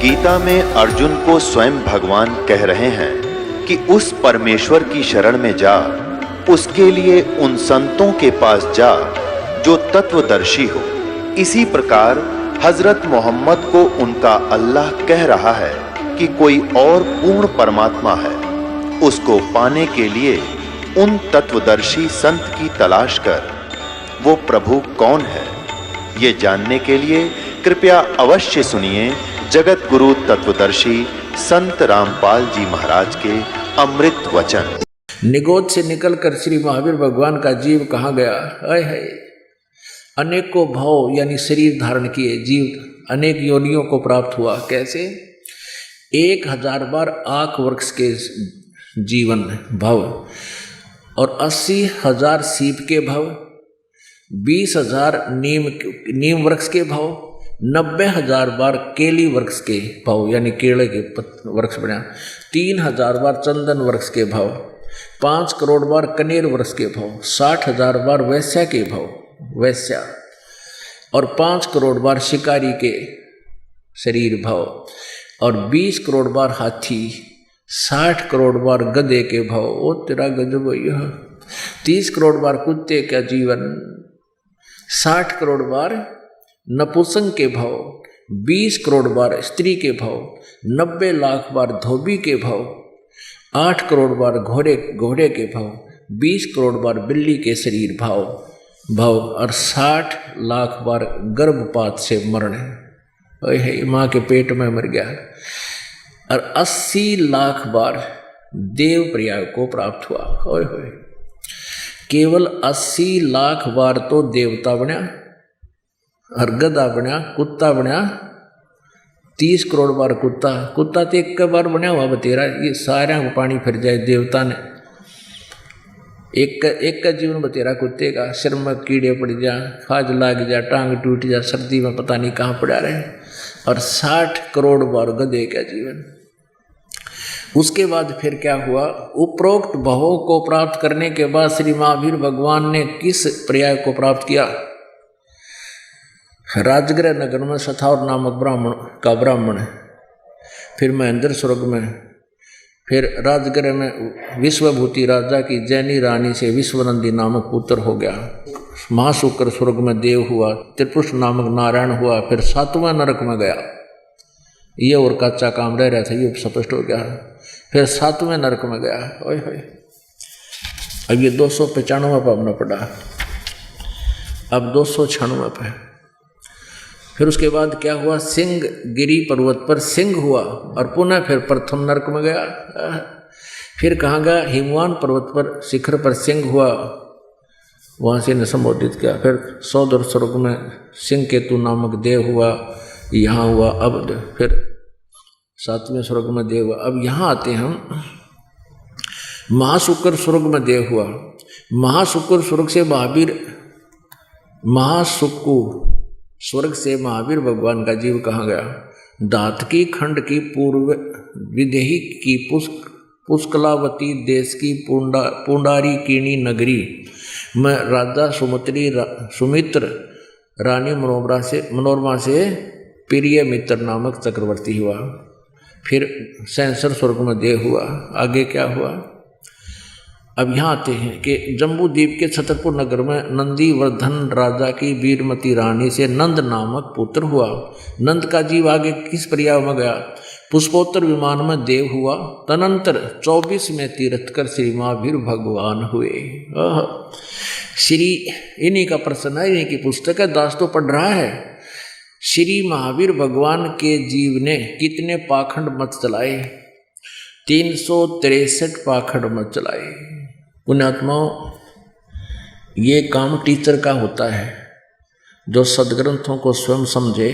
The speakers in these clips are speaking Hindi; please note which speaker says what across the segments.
Speaker 1: गीता में अर्जुन को स्वयं भगवान कह रहे हैं कि उस परमेश्वर की शरण में जा, उसके लिए उन संतों के पास जा जो तत्वदर्शी हो। इसी प्रकार हजरत मोहम्मद को उनका अल्लाह कह रहा है कि कोई और पूर्ण परमात्मा है, उसको पाने के लिए उन तत्वदर्शी संत की तलाश कर। वो प्रभु कौन है, ये जानने के लिए कृपया अवश्य सुनिए जगत गुरु तत्वदर्शी संत रामपाल जी महाराज के अमृत वचन।
Speaker 2: निगोद से निकलकर श्री महावीर भगवान का जीव कहाँ गया? हाय हाय, अनेकों भाव यानी शरीर धारण किए जीव अनेक योनियों को प्राप्त हुआ। कैसे? 1000 बार आँख वृक्ष के जीवन भव और 80,000 सीप के भव, 20,000 नीम वृक्ष के भव, 90,000 बार केली वृक्ष के भव यानी केले के वृक्ष बना, 3,000 बार चंदन वृक्ष के भव, 5 करोड़ बार कनेर वृक्ष के भव, 60,000 बार वैश्या के भव वैश्या, और 5 करोड़ बार शिकारी के शरीर भव, और 20 करोड़ बार हाथी, 60 करोड़ बार गधे के भव। ओ तेरा गजब यह 30 करोड़ बार कुत्ते का जीवन, 60 करोड़ बार नपुंसक के भव, 20 करोड़ बार स्त्री के भव, 90 लाख बार धोबी के भव, 8 करोड़ बार घोड़े के भव, 20 करोड़ बार बिल्ली के शरीर भव और 60 लाख बार गर्भपात से मरण है, माँ के पेट में मर गया, और 80 लाख बार देव प्रयाग को प्राप्त हुआ। होय होय, केवल 80 लाख बार तो देवता बना और गधा बना, कुत्ता बना, 30 करोड़ बार कुत्ता तो एक बार बना हुआ बतेरा, ये सारा को पानी फिर जाए। देवता ने एक का जीवन बतेरा कुत्ते का, सिर में कीड़े पड़ जा, खाज लाग जा, टांग टूट जा, सर्दी में पता नहीं कहाँ पड़ा रहे, और 60 करोड़ बार गधे का जीवन। उसके बाद फिर क्या हुआ? उपरोक्त भावों को प्राप्त करने के बाद श्री महावीर भगवान ने किस पर्याय को प्राप्त किया? राजगृह नगर में सथावर नामक ब्राह्मण, फिर महेंद्र स्वर्ग में, फिर राजगृह में विश्वभूति राजा की जैनी रानी से विश्वनंदी नामक पुत्र हो गया। महाशुक्र स्वर्ग में देव हुआ, त्रिपुरुष नामक नारायण हुआ, फिर 7वें नरक में गया। ये और कच्चा काम रह रहा था, ये स्पष्ट हो गया। फिर 7वें नरक में गया। ओए होए, अब ये 295 पर अपना पड़ा, अब 296 पे। फिर उसके बाद क्या हुआ? सिंह गिरी पर्वत पर सिंह हुआ और पुनः फिर प्रथम नरक में गया। फिर कहाँ गया? हिमवान पर्वत पर शिखर पर सिंह हुआ, वहाँ से ने संबोधित किया। फिर सौदर स्वर्ग में सिंह केतु नामक देव हुआ, यहाँ हुआ। अब फिर 7वें स्वर्ग में देव हुआ। अब यहाँ आते हैं हम, महाशुक्र स्वर्ग में देव हुआ। महाशुक्र स्वर्ग से महाशुक्र स्वर्ग से महावीर भगवान का जीव कहाँ गया? दातकी खंड की पूर्व विदेही की पुष्कलावती देश की पुंडारी कीणी नगरी में राजा सुमित्र रानी मनोरमा से प्रिय मित्र नामक चक्रवर्ती हुआ। फिर सैंसर स्वर्ग में देव हुआ। आगे क्या हुआ? अब यहाँ आते हैं कि जम्बू द्वीप के छतरपुर नगर में नंदीवर्धन राजा की वीरमती रानी से नंद नामक पुत्र हुआ। नंद का जीव आगे किस पर्याय में गया? पुष्पोत्तर विमान में देव हुआ। तदनंतर 24 में तीर्थ कर श्री महावीर भगवान हुए। श्री इन्हीं का प्रश्न है, इन्हीं की पुस्तक है, दास तो पढ़ रहा है। श्री महावीर भगवान के जीव ने कितने पाखंड मत चलाए? 363 पाखंड मत चलाए। पुण्यात्माओं, ये काम टीचर का होता है, जो सदग्रंथों को स्वयं समझे,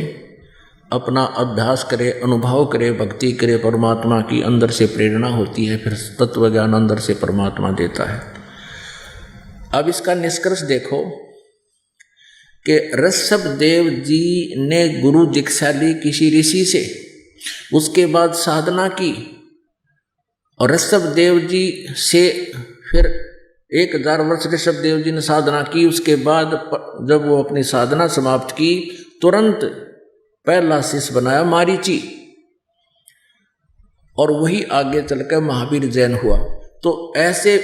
Speaker 2: अपना अभ्यास करे, अनुभव करे, भक्ति करे, परमात्मा की अंदर से प्रेरणा होती है, फिर तत्व ज्ञान अंदर से परमात्मा देता है। अब इसका निष्कर्ष देखो कि ऋषभ देव जी ने गुरु दीक्षा ली किसी ऋषि से, उसके बाद साधना की, और ऋषभ देव जी से फिर 1000 वर्ष ऋषभ देव जी ने साधना की। उसके बाद जब वो अपनी साधना समाप्त की, तुरंत पहला शिष्य बनाया मारीची। और वही आगे चलकर महावीर जैन हुआ। तो ऐसे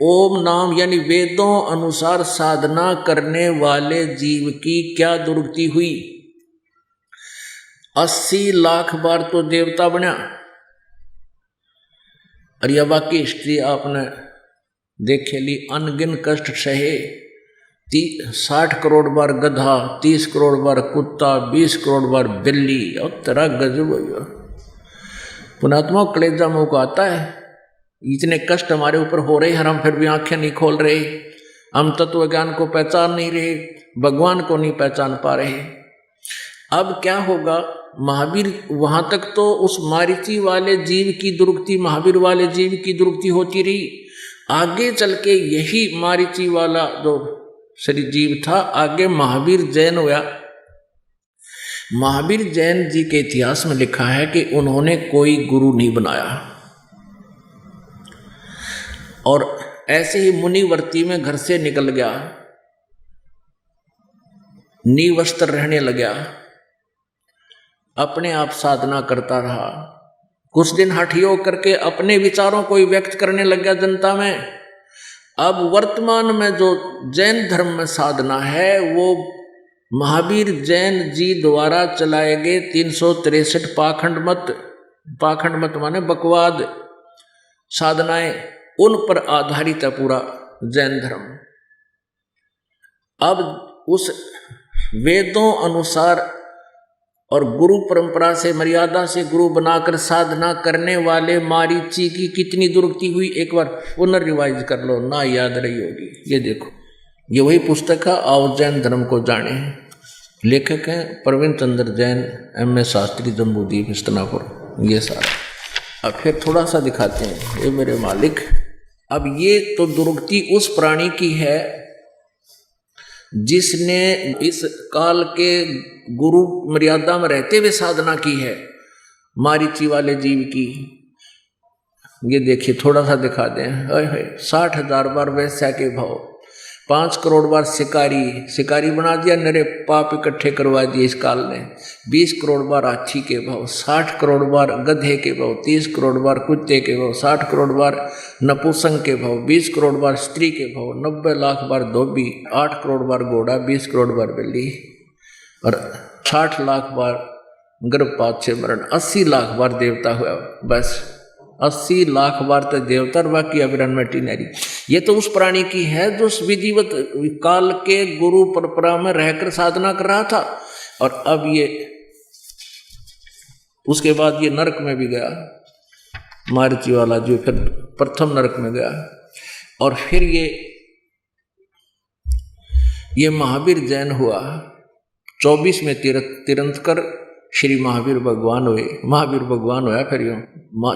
Speaker 2: ओम नाम यानी वेदों अनुसार साधना करने वाले जीव की क्या दुर्गति हुई। 80 लाख बार तो देवता बना, और यह बाकी हिस्ट्री आपने देखे ली। अनगिन कष्ट सहे, 60 करोड़ बार गधा, 30 करोड़ बार कुत्ता, 20 करोड़ बार बिल्ली, और तेरा गजब हो। पुणात्मा कलेजा मुंह को आता है, इतने कष्ट हमारे ऊपर हो रहे हैं, हम फिर भी आंखें नहीं खोल रहे, हम तत्व ज्ञान को पहचान नहीं रहे, भगवान को नहीं पहचान पा रहे। अब क्या होगा, महावीर वहां तक तो उस मारीची वाले जीव की दुर्गति, महावीर वाले जीव की दुर्गति होती रही। आगे चल के यही मारीची वाला जो शरीर जीव था, आगे महावीर जैन हुआ। महावीर जैन जी के इतिहास में लिखा है कि उन्होंने कोई गुरु नहीं बनाया, और ऐसे ही मुनिवर्ती में घर से निकल गया, निवस्त्र रहने लगा, अपने आप साधना करता रहा। कुछ दिन हठयोग करके अपने विचारों को व्यक्त करने लग गया जनता में। अब वर्तमान में जो जैन धर्म में साधना है, वो महावीर जैन जी द्वारा चलाए गए 363 पाखंड मत माने बकवाद साधनाएं, उन पर आधारित है पूरा जैन धर्म। अब उस वेदों अनुसार और गुरु परंपरा से, मर्यादा से गुरु बनाकर साधना करने वाले मारीची की कितनी दुर्गति हुई, एक बार पुनर्रिवाइज कर लो, ना याद रही होगी। ये देखो, ये वही पुस्तक है, आओ जैन धर्म को जाने। लेखक हैं प्रवीण चंद्र जैन, M.A. शास्त्री, जम्बूद्वीप, हस्तिनापुर। ये सारा अब फिर थोड़ा सा दिखाते हैं। ये मेरे मालिक, अब ये तो दुर्गति उस प्राणी की है जिसने इस काल के गुरु मर्यादा में रहते हुए साधना की है, मारीची वाले जीव की। ये देखिए, थोड़ा सा दिखा दें। 60,000 बार वैश्या के भाव, 5 करोड़ बार शिकारी बना दिया, नरे पाप इकट्ठे करवा दिए इस काल ने। 20 करोड़ बार हाथी के भाव, 60 करोड़ बार गधे के भाव, 30 करोड़ बार कुत्ते के भाव, 60 करोड़ बार नपुंसक के भाव, 20 करोड़ बार स्त्री के भाव, 90 लाख बार धोबी, 8 करोड़ बार घोड़ा, 20 करोड़ बार बिल्ली, और 60 लाख बार गर्भपात से मरण, 80 लाख बार देवता हुआ। बस 80 लाख बार तो देवता, बाकी अविरन मेटिनरी। ये तो उस प्राणी की है जो विधिवत काल के गुरु परंपरा में रहकर साधना कर रहा था। और अब ये उसके बाद ये नरक में भी गया, मारीची वाला जो फिर प्रथम नरक में गया। और फिर ये महावीर जैन हुआ। 24 में तीर्थंकर श्री महावीर भगवान हुए, महावीर भगवान होया। फिर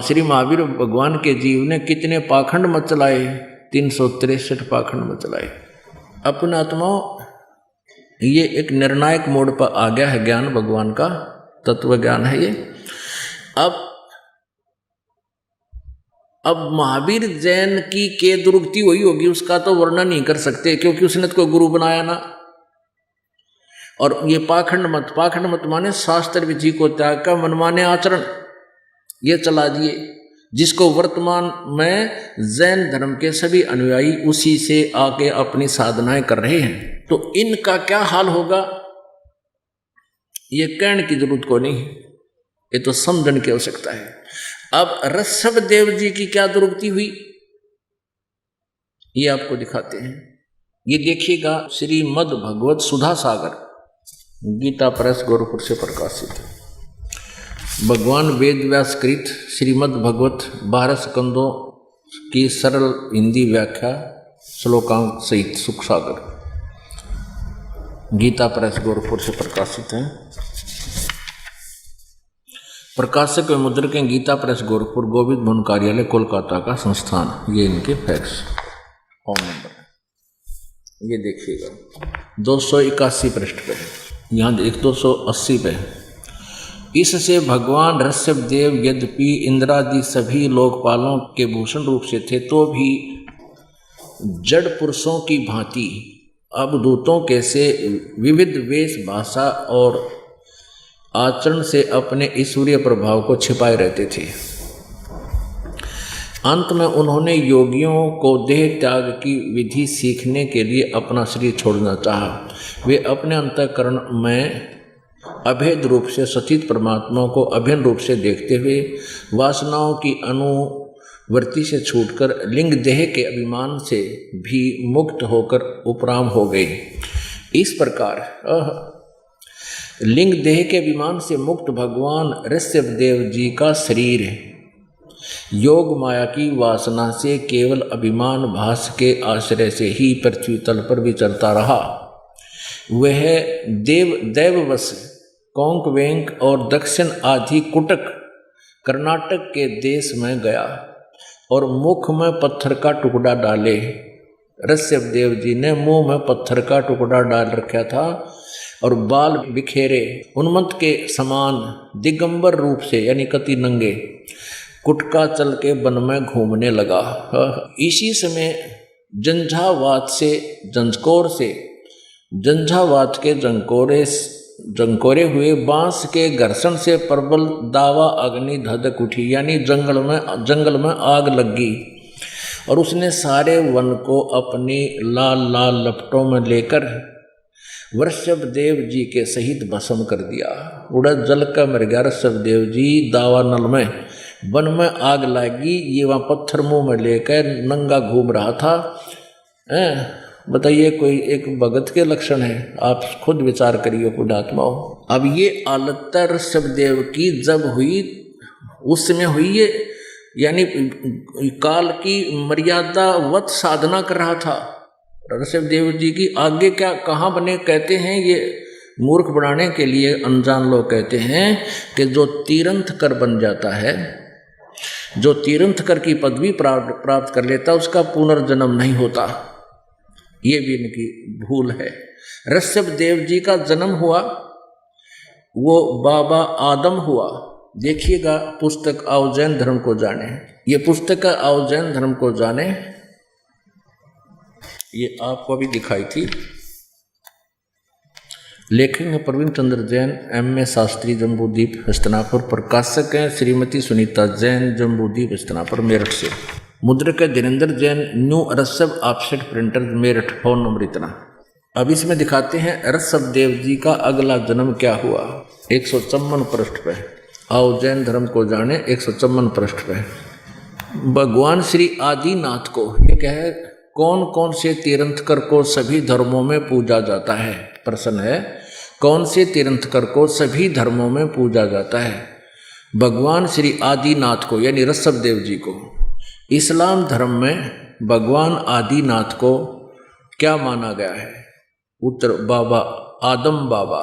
Speaker 2: श्री महावीर भगवान के जीव ने कितने पाखंड मत चलाए, 363 पाखंड मत चलाए। अपना आत्माओं, ये एक निर्णायक मोड़ पर आ गया है ज्ञान, भगवान का तत्व ज्ञान है ये। अब महावीर जैन की के दुर्गति हुई होगी, उसका तो वर्णन नहीं कर सकते, क्योंकि उसने तो कोई गुरु बनाया ना। और ये पाखंड मत माने शास्त्र विधि को त्याग कर मनमाने आचरण ये चला दिए, जिसको वर्तमान में जैन धर्म के सभी अनुयायी उसी से आके अपनी साधनाएं कर रहे हैं। तो इनका क्या हाल होगा, ये कहने की जरूरत को नहीं, ये तो समझने की आवश्यकता है। अब ऋषभ देव जी की क्या दुर्गति हुई, ये आपको दिखाते हैं। ये देखिएगा, श्रीमद् भगवत सुधा सागर, गीता प्रेस, गोरखपुर से प्रकाशित है। भगवान वेद व्यास कृत श्रीमद् भगवत 12 स्कंदों की सरल हिंदी व्याख्या श्लोकांक सहित सुख सागर, गीता प्रेस, गोरखपुर से प्रकाशित है। प्रकाशक व मुद्रक हैं गीता प्रेस, गोरखपुर, गोविंद भवन कार्यालय, कोलकाता का संस्थान। ये इनके फैक्स फोन नंबर है। ये देखिएगा 281 पृष्ठ पे, यहाँ 280 पे। इससे भगवान ऋषभ देव यद्यपि इंद्रादि सभी लोकपालों के भूषण रूप से थे, तो भी जड़ पुरुषों की भांति अवधूतों के से विविध वेश, भाषा और आचरण से अपने ईश्वरीय प्रभाव को छिपाए रहते थे। अंत में उन्होंने योगियों को देह त्याग की विधि सीखने के लिए अपना शरीर छोड़ना चाहा। वे अपने अंतःकरण में अभेद रूप से सचित परमात्मा को अभिन्न रूप से देखते हुए वासनाओं की अनुवृत्ति से छूटकर लिंग देह के अभिमान से भी मुक्त होकर उपराम हो गए। इस प्रकार लिंग देह के अभिमान से मुक्त भगवान ऋषभदेव जी का शरीर योग माया की वासना से केवल अभिमान भास के आश्रय से ही पृथ्वी तल पर विचरता रहा। वह दैववश कोंक वेंक और दक्षिण आदि कुटक कर्नाटक के देश में गया और मुख में पत्थर का टुकड़ा डाले। ऋषभदेव जी ने मुंह में पत्थर का टुकड़ा डाल रखा था और बाल बिखेरे उन्मत्त के समान दिगंबर रूप से यानी कति नंगे कुटका चल के वन में घूमने लगा। इसी समय झंझावात के जंकोरे हुए बांस के घर्षण से प्रबल दावा अग्नि धधक उठी, यानी जंगल में आग लग गई और उसने सारे वन को अपनी लाल लाल लपटों में लेकर ऋषभदेव जी के सहित भस्म कर दिया। उड़ा जल का मर गया ऋषभदेव जी दावा नल में। वन में आग लगी, ये वहाँ पत्थर मुंह में लेकर नंगा घूम रहा था। बताइए कोई एक भगत के लक्षण है? आप खुद विचार करिए पुण्यात्माओं। अब ये हालत ऋषभदेव की जब हुई, उस समय हुई ये, यानी काल की मर्यादा वत साधना कर रहा था ऋषभदेव जी की। आगे क्या कहाँ बने कहते हैं, ये मूर्ख बनाने के लिए अनजान लोग कहते हैं कि जो तीर्थंकर बन जाता है, जो तीर्थंकर की पदवी प्राप्त कर लेता, उसका पुनर्जन्म नहीं होता। ये भी इनकी भूल है। ऋषभदेव जी का जन्म हुआ, वो बाबा आदम हुआ। देखिएगा पुस्तक आओ जैन धर्म को जाने, ये पुस्तक आओ जैन धर्म को जाने, ये आपको अभी दिखाई थी। लेखक हैं प्रवीण चंद्र जैन, M.A. शास्त्री, जम्बूद्वीप हस्तिनापुर। प्रकाशक हैं श्रीमती सुनीता जैन, जम्बूद्वीप हस्तिनापुर मेरठ से। मुद्रक है Dhirendra Jain, new Rishabh offset printer Meerut. Phone number इतना। अब इसमें दिखाते हैं ऋषभदेव जी का अगला जन्म क्या हुआ। 154 पृष्ठ पे आओ जैन धर्म को जाने, 154 पृष्ठ पे। भगवान श्री आदिनाथ को ये क्या है, कौन कौन से तीर्थंकर को सभी धर्मों में पूजा जाता है? प्रश्न है, कौन से तीर्थंकर को सभी धर्मों में पूजा जाता है? भगवान श्री आदिनाथ को यानी ऋषभदेव जी को। इस्लाम धर्म में भगवान आदिनाथ को क्या माना गया है? उत्तर बाबा आदम बाबा।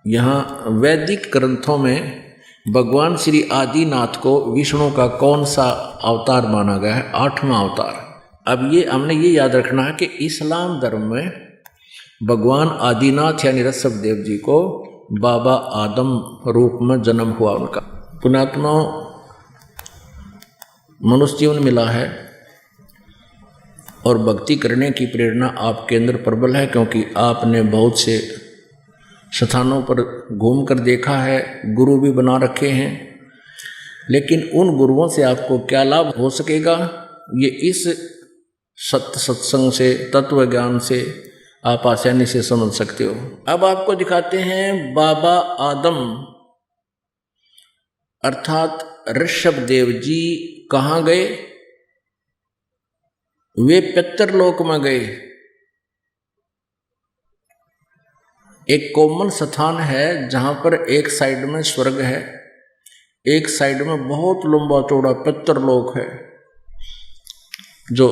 Speaker 2: यहाँ वैदिक ग्रंथों में भगवान श्री आदिनाथ को विष्णु का कौन सा अवतार माना गया है? 8वां अवतार। अब ये हमने ये याद रखना है कि इस्लाम धर्म में भगवान आदिनाथ यानी ऋषभदेव जी को बाबा आदम रूप में जन्म हुआ उनका। पुण्यात्माओं, मनुष्य जीवन मिला है और भक्ति करने की प्रेरणा आपके अंदर प्रबल है, क्योंकि आपने बहुत से स्थानों पर घूमकर देखा है, गुरु भी बना रखे हैं। लेकिन उन गुरुओं से आपको क्या लाभ हो सकेगा, ये इस सत्य सत्संग से, तत्व ज्ञान से आप आसानी से समझ सकते हो। अब आपको दिखाते हैं बाबा आदम अर्थात ऋषभदेव जी कहाँ गए? वे पितरलोक में गए। एक कॉमन स्थान है जहां पर एक साइड में स्वर्ग है, एक साइड में बहुत लंबा चौड़ा पितरलोक है। जो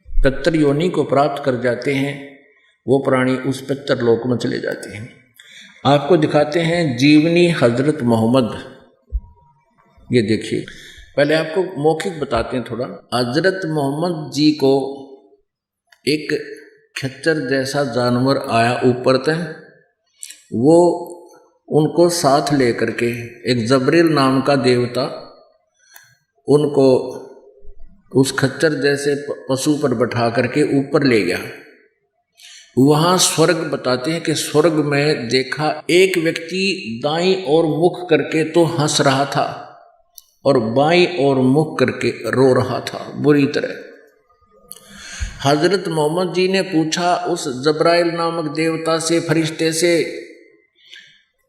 Speaker 2: पितर योनि को प्राप्त कर जाते हैं वो प्राणी उस पितरलोक में चले जाते हैं। आपको दिखाते हैं जीवनी हजरत मोहम्मद। ये देखिए, पहले आपको मौखिक बताते हैं थोड़ा। हजरत मोहम्मद जी को एक खच्चर जैसा जानवर आया ऊपर तक, वो उनको साथ लेकर के एक जबरील नाम का देवता उनको उस खच्चर जैसे पशु पर बैठा करके ऊपर ले गया। वहाँ स्वर्ग बताते हैं कि स्वर्ग में देखा एक व्यक्ति दाईं ओर मुख करके तो हंस रहा था, और बाईं ओर मुख करके रो रहा था बुरी तरह। हजरत मोहम्मद जी ने पूछा उस जब्राइल नामक देवता से, फरिश्ते से,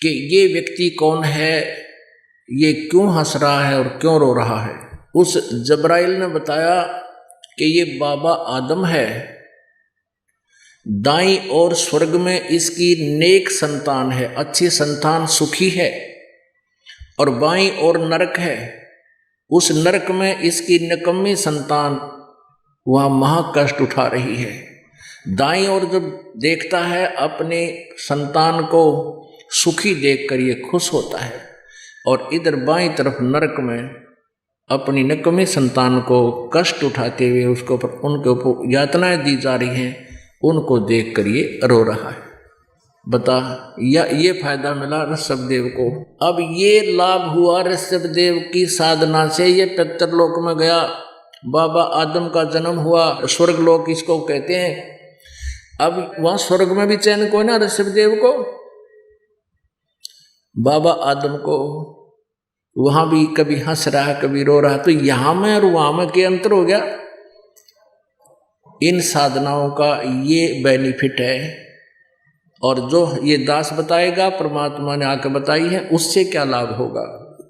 Speaker 2: कि ये व्यक्ति कौन है, ये क्यों हंस रहा है और क्यों रो रहा है। उस जब्राइल ने बताया कि ये बाबा आदम है, दाईं ओर स्वर्ग में इसकी नेक संतान है, अच्छी संतान सुखी है, और बाईं ओर नरक है, उस नरक में इसकी निकम्मी संतान वह महाकष्ट उठा रही है। दाईं ओर जब देखता है अपने संतान को सुखी देखकर ये खुश होता है, और इधर बाईं तरफ नरक में अपनी निकम्मी संतान को कष्ट उठाते हुए उसको उनके ऊपर यातनाएं दी जा रही हैं, उनको देखकर ये रो रहा है। बता, या ये फायदा मिला ऋषभदेव को। अब ये लाभ हुआ ऋषभदेव की साधना से, ये पितरलोक में गया, बाबा आदम का जन्म हुआ, स्वर्गलोक इसको कहते हैं। अब वहां स्वर्ग में भी चैन को ना ऋषभदेव को, बाबा आदम को, वहां भी कभी हंस रहा है कभी रो रहा है। तो यहां में और वहां में क्या अंतर हो गया? इन साधनाओं का ये बेनिफिट है, और जो ये दास बताएगा, परमात्मा ने आकर बताई है, उससे क्या लाभ होगा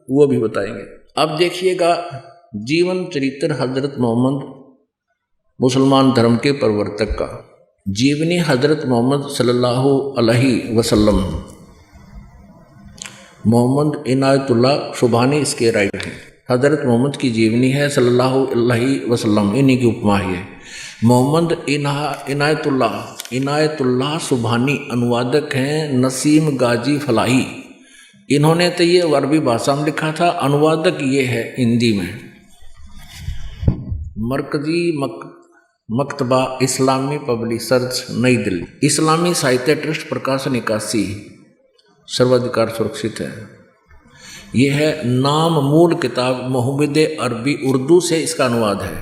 Speaker 2: वो भी बताएंगे। अब देखिएगा जीवन चरित्र हजरत मोहम्मद मुसलमान धर्म के प्रवर्तक का। जीवनी हजरत मोहम्मद सल्लल्लाहु अलैहि वसल्लम, मोहम्मद इनायतुल्लाह सुबहानी इसके राइटर हैं। हजरत मोहम्मद की जीवनी है सल्लल्लाहु अलैहि वसल्लम, इन्हीं की उपमा है। मोहम्मद इनायतुल्लाह सुबहानी अनुवादक हैं नसीम गाजी फलाही। इन्होंने तो ये अरबी भाषा में लिखा था, अनुवादक ये है हिंदी में। मरकजी मकतबा इस्लामी पब्लिशर्स नई दिल्ली, इस्लामी साहित्य ट्रस्ट प्रकाशन 81, सर्वाधिकार सुरक्षित है। यह है नाम मूल किताब मोहम्मद अरबी, उर्दू से इसका अनुवाद है।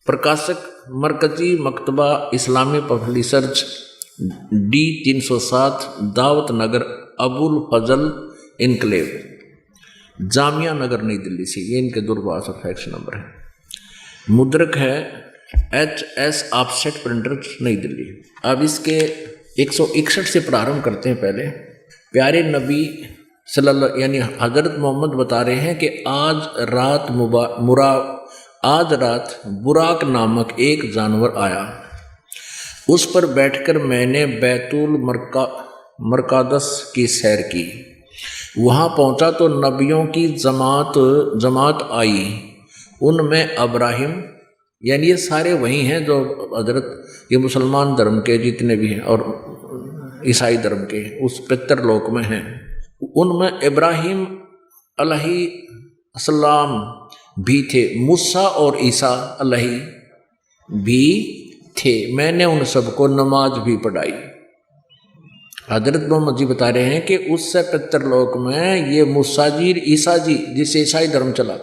Speaker 2: प्रकाशक मरकजी मकतबा इस्लामी पब्लिशर्स D 307 दावत नगर अबुल फजल इनकलेव, जामिया नगर नई दिल्ली से। ये इनके दूरभाष और फैक्स नंबर है। मुद्रक है HS ऑफसेट प्रिंटर्स नई दिल्ली। अब इसके 161 से प्रारंभ करते हैं। पहले प्यारे नबी सल्लल्लाहु यानी हजरत मोहम्मद बता रहे हैं कि आज रात बुराक नामक एक जानवर आया, उस पर बैठकर मैंने बैतुल मरकादस की सैर की। वहाँ पहुँचा तो नबियों की जमात आई, उनमें अब्राहिम, यानी ये सारे वही हैं जो हजरत ये मुसलमान धर्म के जितने भी हैं और ईसाई धर्म के उस पितरलोक में हैं। उनमें इब्राहिम अलैहिस्सलाम भी थे, मूसा और ईसा अलैहि भी थे। मैंने उन सबको नमाज भी पढ़ाई। हजरत मोहम्मद जी बता रहे हैं कि उससे पितरलोक में ये मूसा जी ईसा जी जिससे ईसाई धर्म चला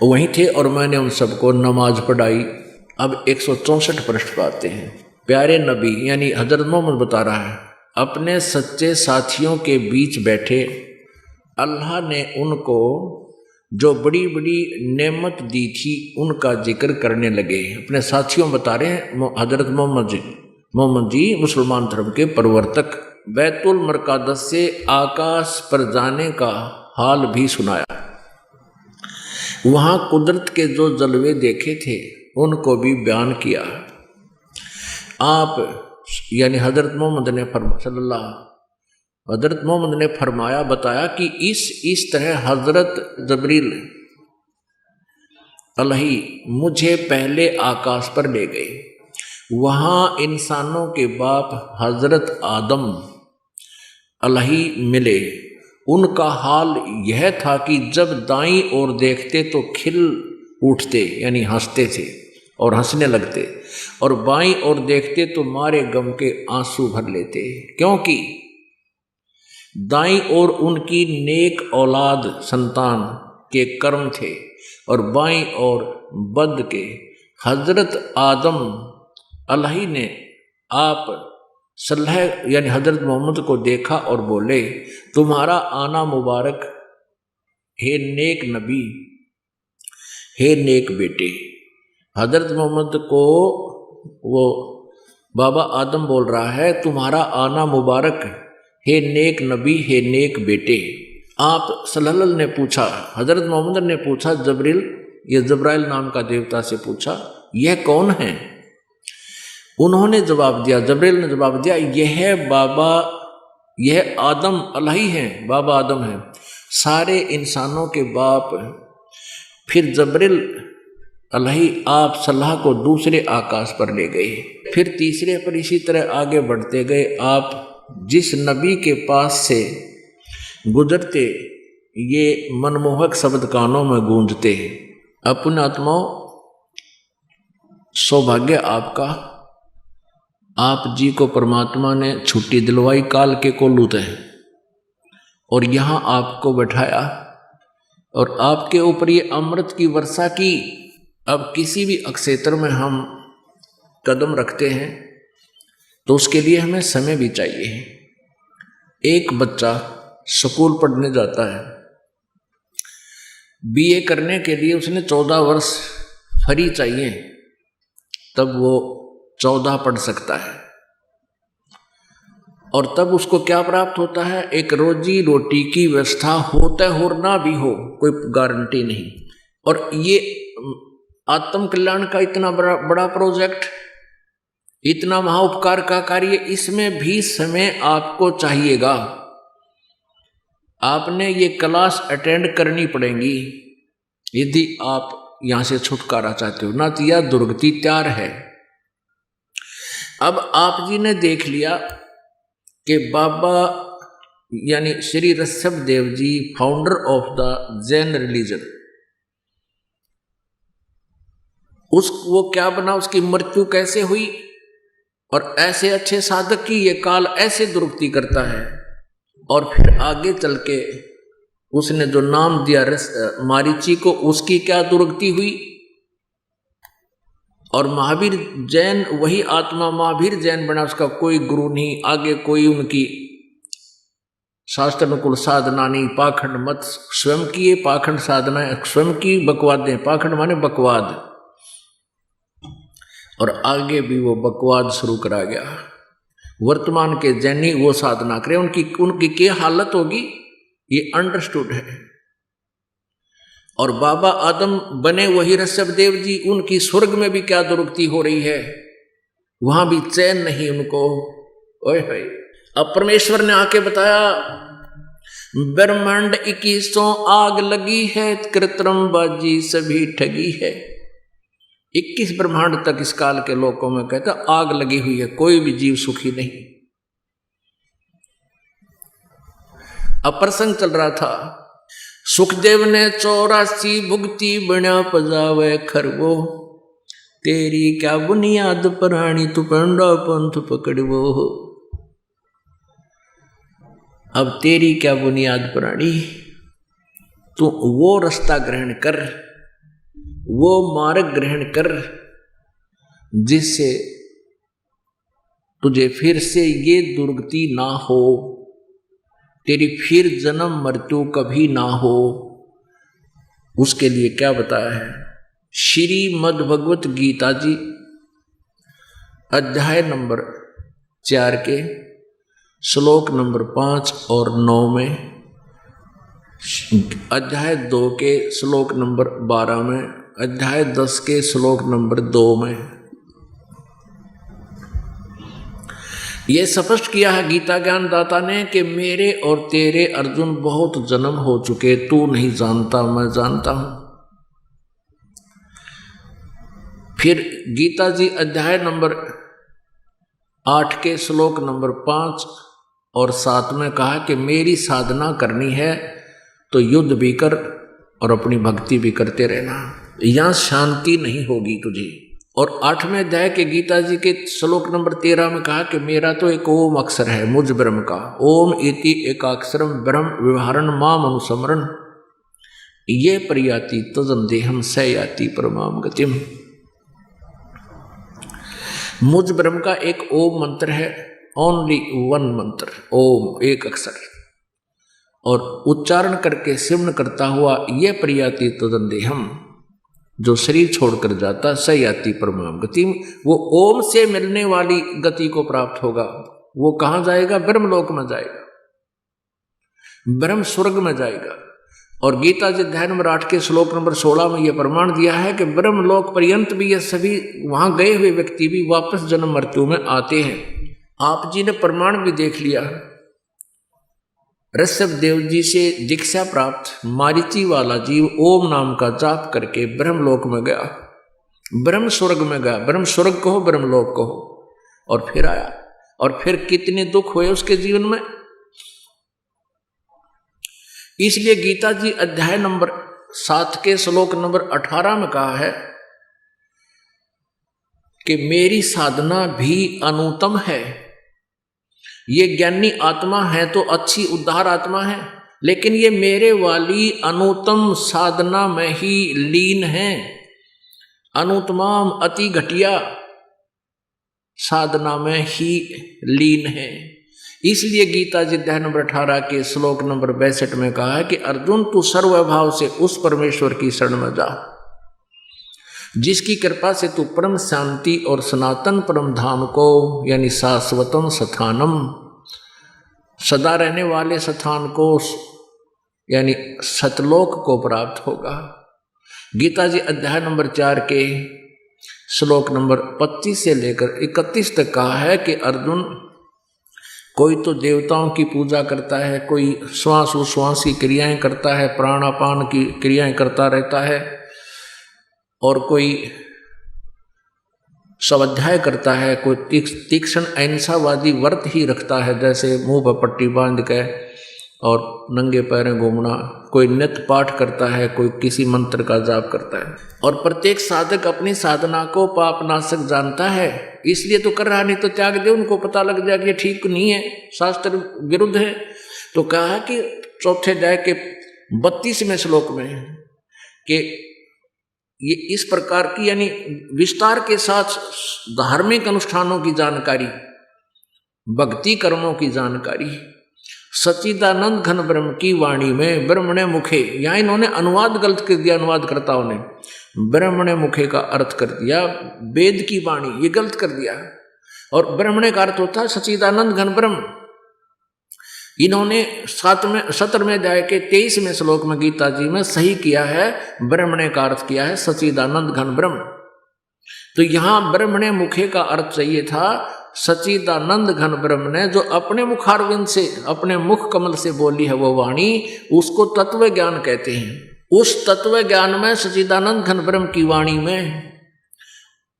Speaker 2: वहीं थे, और मैंने उन सबको नमाज पढ़ाई। अब 164 पृष्ठ पर आते हैं। प्यारे नबी यानी हजरत मोहम्मद बता रहा है, अपने सच्चे साथियों के बीच बैठे अल्लाह ने उनको जो बड़ी बड़ी नेमत दी थी उनका जिक्र करने लगे। अपने साथियों बता रहे हैं हजरत मोहम्मद जी मुसलमान धर्म के प्रवर्तक। बैतुल मरकादस से आकाश पर जाने का हाल भी सुनाया। वहाँ कुदरत के जो जलवे देखे थे उनको भी बयान किया। आप यानी हजरत मोहम्मद ने फरमाया बताया कि इस तरह हजरत जबरील अलैहि मुझे पहले आकाश पर ले गए। वहाँ इंसानों के बाप हजरत आदम अलैहि मिले। उनका हाल यह था कि जब दाईं ओर देखते तो खिल उठते यानी हंसते थे और हंसने लगते, और बाईं ओर देखते तो मारे गम के आंसू भर लेते, क्योंकि दाईं ओर उनकी नेक औलाद संतान के कर्म थे और बाईं ओर बद के। हजरत आदम अलैहि ने आप सल्लल्लाहु यानी हजरत मोहम्मद को देखा और बोले, तुम्हारा आना मुबारक हे नेक नबी, हे नेक बेटे। हजरत मोहम्मद को वो बाबा आदम बोल रहा है, तुम्हारा आना मुबारक, हे नेक नबी, हे नेक बेटे। आप सल्लल्लाहु ने पूछा, हजरत मोहम्मद ने पूछा जबरील, ये जब्राइल नाम का देवता से पूछा, यह कौन है? उन्होंने जवाब दिया, जबरील ने जवाब दिया, यह बाबा, यह आदम अलही हैं, बाबा आदम हैं, सारे इंसानों के बाप। फिर जबरील अलही आप सल्लाह को दूसरे आकाश पर ले गए, फिर तीसरे पर इसी तरह आगे बढ़ते गए। आप जिस नबी के पास से गुजरते ये मनमोहक शब्द कानों में गूंजते हैं। अपने आत्माओं, सौभाग्य आपका, आप जी को परमात्मा ने छुट्टी दिलवाई काल के कोलूत है और यहाँ आपको बैठाया और आपके ऊपर ये अमृत की वर्षा की। अब किसी भी अक्षेत्र में हम कदम रखते हैं तो उसके लिए हमें समय भी चाहिए। एक बच्चा स्कूल पढ़ने जाता है, बीए करने के लिए उसने 14 वर्ष फ्री चाहिए, तब वो 14 पढ़ सकता है और तब उसको क्या प्राप्त होता है? एक रोजी रोटी की व्यवस्था होता हो ना भी हो, कोई गारंटी नहीं। और ये आत्म कल्याण का इतना बड़ा प्रोजेक्ट, इतना महाउपकार का कार्य, इसमें भी समय आपको चाहिएगा। आपने ये क्लास अटेंड करनी पड़ेगी यदि आप यहां से छुटकारा चाहते हो, ना तो यह दुर्गति त्यार है। अब आप जी ने देख लिया कि बाबा यानी Shri Rishabh Dev ji, founder of the Jain religion, वो क्या बना, उसकी मृत्यु कैसे हुई और ऐसे अच्छे साधक की ये काल ऐसे दुर्गति करता है। और फिर आगे चल के उसने जो नाम दिया मारीची को, उसकी क्या दुर्गति हुई। और महावीर जैन वही आत्मा महावीर जैन बना, उसका कोई गुरु नहीं, आगे कोई उनकी शास्त्र अनुकूल साधना नहीं, पाखंड मत स्वयं की, पाखंड साधना स्वयं की, बकवादें, पाखंड माने बकवाद, और आगे भी वो बकवाद शुरू करा गया। वर्तमान के जैनी वो साधना करें, उनकी क्या हालत होगी ये अंडरस्टूड है। और बाबा आदम बने वही ऋषभ देव जी, उनकी स्वर्ग में भी क्या दुर्गति हो रही है, वहां भी चैन नहीं उनको। ओए होए, अब परमेश्वर ने आके बताया, ब्रह्मांड 21 आग लगी है, कृत्रिम बाजी सभी ठगी है। 21 ब्रह्मांड तक इस काल के लोगों में कहता आग लगी हुई है, कोई भी जीव सुखी नहीं। अब प्रसंग चल रहा था, सुखदेव ने 84 भुगती बना पजावे खरवो, तेरी क्या बुनियाद प्राणी तू पंडा पंथ पकड़वो। अब तेरी क्या बुनियाद प्राणी, तू वो रास्ता ग्रहण कर, वो मार्ग ग्रहण कर जिससे तुझे फिर से ये दुर्गति ना हो, तेरी फिर जन्म मृत्यु कभी ना हो। उसके लिए क्या बताया है? श्रीमद् भगवत गीता जी अध्याय नंबर 4 के श्लोक नंबर 5 और 9 में, अध्याय 2 के श्लोक नंबर 12 में, अध्याय 10 के श्लोक नंबर 2 में यह स्पष्ट किया है गीता ज्ञानदाता ने कि मेरे और तेरे अर्जुन बहुत जन्म हो चुके, तू नहीं जानता, मैं जानता हूं। फिर गीता जी अध्याय नंबर 8 के श्लोक नंबर 5 और 7 में कहा कि मेरी साधना करनी है तो युद्ध भी कर और अपनी भक्ति भी करते रहना, यहां शांति नहीं होगी तुझे। और 8वें अध्याय के गीता जी के श्लोक नंबर 13 में कहा कि मेरा तो एक ओम अक्षर है मुझ ब्रह्म का, ओम इति एकाक्षरम ब्रह्म व्यवहारण माम अनुसमरण, ये प्रयाति तजम देहम स याति परमाम गतिम। मुझ ब्रह्म का एक ओम मंत्र है, ओनली वन मंत्र, ओम एक अक्षर, और उच्चारण करके सिमन करता हुआ ये प्रयाति तदंदेहम, जो शरीर छोड़कर जाता स याति परमाम गति, वो ओम से मिलने वाली गति को प्राप्त होगा। वो कहाँ जाएगा? ब्रह्मलोक में जाएगा, ब्रह्म स्वर्ग में जाएगा। और गीता जी अध्याय नंबर 8 के श्लोक नंबर 16 में यह प्रमाण दिया है कि ब्रह्मलोक पर्यंत भी ये सभी वहां गए हुए व्यक्ति भी वापस जन्म मृत्यु में आते हैं। आप जी ने प्रमाण भी देख लिया। ऋषभ देव जी से दीक्षा प्राप्त मारीची वाला जीव ओम नाम का जाप करके ब्रह्मलोक में गया, ब्रह्म स्वर्ग में गया, ब्रह्म स्वर्ग कहो ब्रह्मलोक कहो, और फिर आया। और फिर कितने दुख हुए उसके जीवन में। इसलिए गीता जी अध्याय नंबर 7 के श्लोक नंबर 18 में कहा है कि मेरी साधना भी अनुत्तम है। ये ज्ञानी आत्मा है तो अच्छी उद्धार आत्मा है, लेकिन ये मेरे वाली अनुत्तम साधना में ही लीन है। अनुत्तम अति घटिया साधना में ही लीन है। इसलिए गीता जी अध्याय नंबर 18 के श्लोक नंबर 62 में कहा है कि अर्जुन तू सर्वभाव से उस परमेश्वर की शरण में जा जिसकी कृपा से तू परम शांति और सनातन परम धाम को यानी शाश्वतम स्थानम सदा रहने वाले स्थान को यानी सतलोक को प्राप्त होगा। गीता जी अध्याय नंबर 4 के श्लोक नंबर 25 से लेकर 31 तक कहा है कि अर्जुन कोई तो देवताओं की पूजा करता है, कोई श्वास उश्वास की क्रियाएं करता है, प्राणापान की क्रियाएं करता रहता है, और कोई स्वाध्याय करता है, कोई तीक्ष्ण अहिंसावादी व्रत ही रखता है, जैसे मुंह पर पट्टी बांध के और नंगे पैरें घूमना, कोई नित्य पाठ करता है, कोई किसी मंत्र का जाप करता है। और प्रत्येक साधक अपनी साधना को पापनाशक जानता है, इसलिए तो कर रहा, नहीं तो त्याग दे। उनको पता लग जाए कि ये ठीक नहीं है, शास्त्र विरुद्ध है। तो कहा कि चौथे अध्याय के 32वें श्लोक में कि ये इस प्रकार की यानी विस्तार के साथ धार्मिक अनुष्ठानों की जानकारी, भक्ति कर्मों की जानकारी, सच्चिदानंद घन ब्रह्म की वाणी में ब्रह्मणे मुखे, यहाँ इन्होंने अनुवाद गलत कर दिया, अनुवादकर्ताओं ने ब्रह्मणे मुखे का अर्थ कर दिया वेद की वाणी, ये गलत कर दिया। और ब्रह्मणे का अर्थ होता है सच्चिदानंद घन ब्रह्म। इन्होंने 17वें अध्याय के 23वें श्लोक में गीता जी में सही किया है, ब्रह्मणे का अर्थ किया है सच्चिदानंद घन ब्रह्म। तो यहाँ ब्रह्मणे मुखे का अर्थ चाहिए था सच्चिदानंद घन ब्रह्म ने जो अपने मुखारविंद से, अपने मुख कमल से बोली है वो वाणी, उसको तत्व ज्ञान कहते हैं। उस तत्व ज्ञान में सच्चिदानंद घन ब्रह्म की वाणी में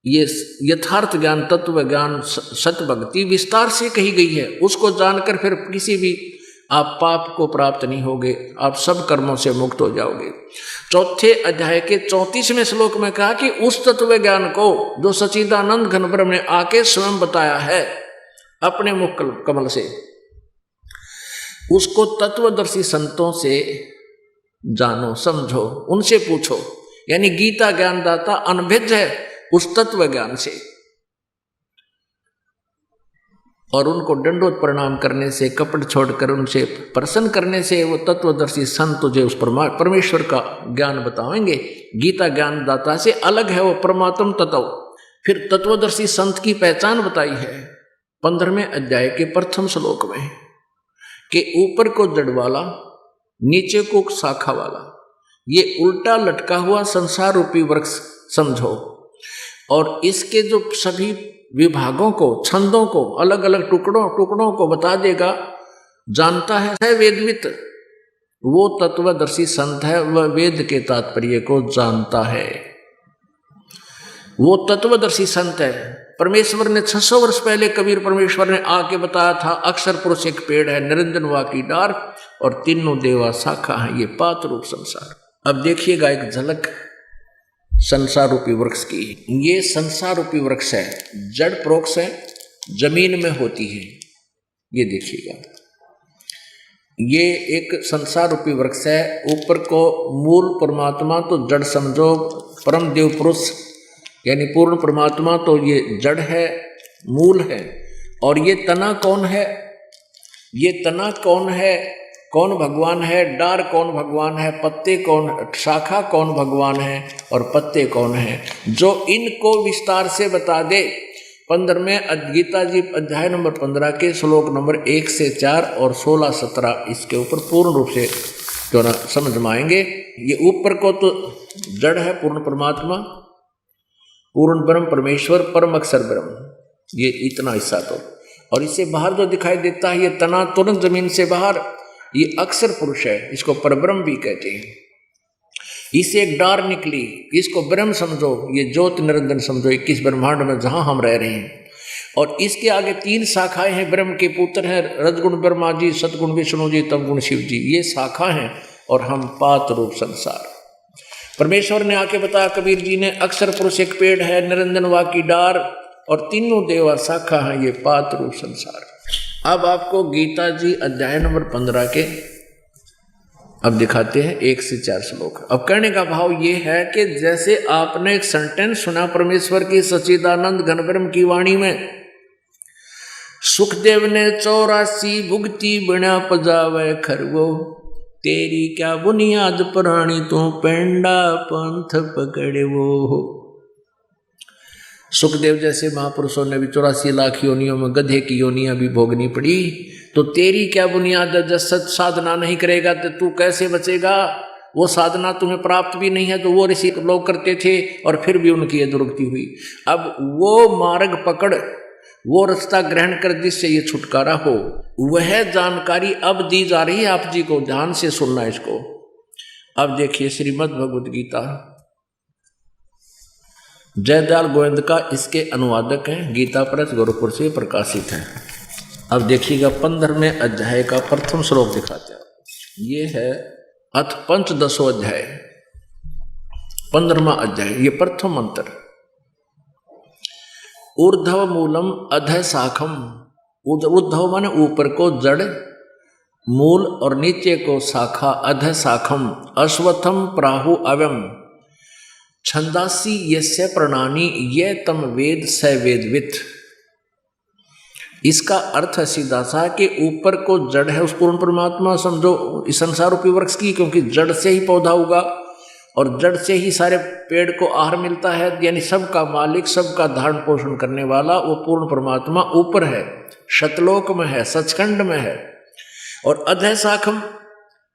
Speaker 2: ये यथार्थ ज्ञान, तत्व ज्ञान, सत्य भक्ति विस्तार से कही गई है। उसको जानकर फिर किसी भी आप पाप को प्राप्त नहीं होगे, आप सब कर्मों से मुक्त हो जाओगे। चौथे अध्याय के 34वें श्लोक में कहा कि उस तत्व ज्ञान को जो सच्चिदानंद घन ब्रह्म ने आके स्वयं बताया है अपने मुख कमल से, उसको तत्वदर्शी संतों से जानो, समझो, उनसे पूछो। यानी गीता ज्ञानदाता अनभिज्ञ है उस तत्व ज्ञान से, और उनको दंडोत प्रणाम करने से, कपट छोड़कर उनसे प्रसन्न करने से वो तत्वदर्शी संत तुझे उस परमेश्वर का ज्ञान बताएंगे। गीता ज्ञानदाता से अलग है, वो परमात्म तत्व। फिर तत्वदर्शी संत की पहचान बताई है 15वें अध्याय के प्रथम श्लोक में कि ऊपर को जड़ वाला, नीचे को शाखा वाला, ये उल्टा लटका हुआ संसार रूपी वृक्ष समझो, और इसके जो सभी विभागों को, छंदों को, अलग अलग टुकड़ों को बता देगा, जानता है वेदवित, वो तत्वदर्शी संत है, वह वेद के तात्पर्य को जानता है, वो तत्वदर्शी संत है। परमेश्वर ने 600 वर्ष पहले कबीर परमेश्वर ने आके बताया था, अक्षर पुरुष एक पेड़ है, निरंजन वा की डार, और तीनों देवा शाखा है, ये पात रूप संसार। अब देखिएगा एक झलक संसार रूपी वृक्ष की। ये संसार रूपी वृक्ष है, जड़ प्रोक्ष है, जमीन में होती है। ये देखिएगा, ये एक संसार रूपी वृक्ष है। ऊपर को मूल परमात्मा तो जड़ समझो, परम देव पुरुष यानी पूर्ण परमात्मा तो ये जड़ है, मूल है। और ये तना कौन है? ये तना कौन है? कौन भगवान है, डार कौन भगवान है, पत्ते कौन, शाखा कौन भगवान है और पत्ते कौन है, जो इनको विस्तार से बता दे। 15वें गीता जी अध्याय नंबर 15 के श्लोक नंबर 1 से 4 और 16-17 इसके ऊपर पूर्ण रूप से जो ना समझ में आएंगे। ये ऊपर को तो जड़ है पूर्ण परमात्मा, पूर्ण ब्रह्म परमेश्वर, परम अक्षर ब्रह्म, ये इतना हिस्सा तो, और इससे बाहर जो दिखाई देता है ये तना तुरंत जमीन से बाहर, ये अक्षर पुरुष है, इसको परब्रह्म भी कहते हैं। इससे एक डार निकली, इसको ब्रह्म समझो, ये ज्योति निरंजन समझो 21 ब्रह्मांड में जहां हम रह रहे हैं। और इसके आगे 3 शाखाएं हैं, ब्रह्म के पुत्र हैं, रजगुण ब्रह्मा जी, सतगुण विष्णु जी, तमगुण शिव जी, ये शाखा हैं। और हम पात रूप संसार, परमेश्वर ने आके बताया कबीर जी ने, अक्षर पुरुष एक पेड़ है, निरंजन वा की डार, और तीनों देवा शाखा है, ये पात रूप संसार। अब आपको गीता जी अध्याय नंबर 15 के अब दिखाते हैं 1 से 4 श्लोक। अब कहने का भाव ये है कि जैसे आपने एक सेंटेंस सुना परमेश्वर की सच्चिदानंद घनब्रह्म की वाणी में, सुखदेव ने 84 भुगती बिना पजावे खरगो, तेरी क्या बुनियाद प्राणी तू पेंडा पंथ पकड़े वो। सुखदेव जैसे महापुरुषों ने भी 84 लाख योनियों में गधे की योनियां भी भोगनी पड़ी, तो तेरी क्या बुनियाद है? जब सच साधना नहीं करेगा तो तू कैसे बचेगा? वो साधना तुम्हें प्राप्त भी नहीं है तो वो ऋषि लोग करते थे और फिर भी उनकी ये दुर्गति हुई। अब वो मार्ग पकड़, वो रास्ता ग्रहण कर जिससे ये छुटकारा हो, वह जानकारी अब दी जा रही है आप जी को, ध्यान से सुनना इसको। अब देखिए श्रीमद् भगवद गीता, जयदयाल गोविंद का इसके अनुवादक हैं, गीता प्रेस गोरखपुर से प्रकाशित है। अब देखिएगा 15वें अध्याय का प्रथम श्लोक दिखाते हैं। ये है अथ पंचदशो अध्याय, 15वां अध्याय, ये प्रथम मंत्र। ऊर्ध्व मूलम अधः शाखम, ऊर्ध्व माने ऊपर को जड़, मूल और नीचे को शाखा, अधः शाखम, अश्वत्थम प्राहु अव्यम, छंदासी यस्य प्रणानी ये तम वेद स वेदवित। इसका अर्थ है सीधा सा कि ऊपर को जड़ है उस पूर्ण परमात्मा समझो, इस संसार रूपी वृक्ष की, क्योंकि जड़ से ही पौधा होगा और जड़ से ही सारे पेड़ को आहार मिलता है, यानी सबका मालिक, सबका धारण पोषण करने वाला वो पूर्ण परमात्मा ऊपर है, शतलोक में है, सचखंड में है। और अधः शाखम,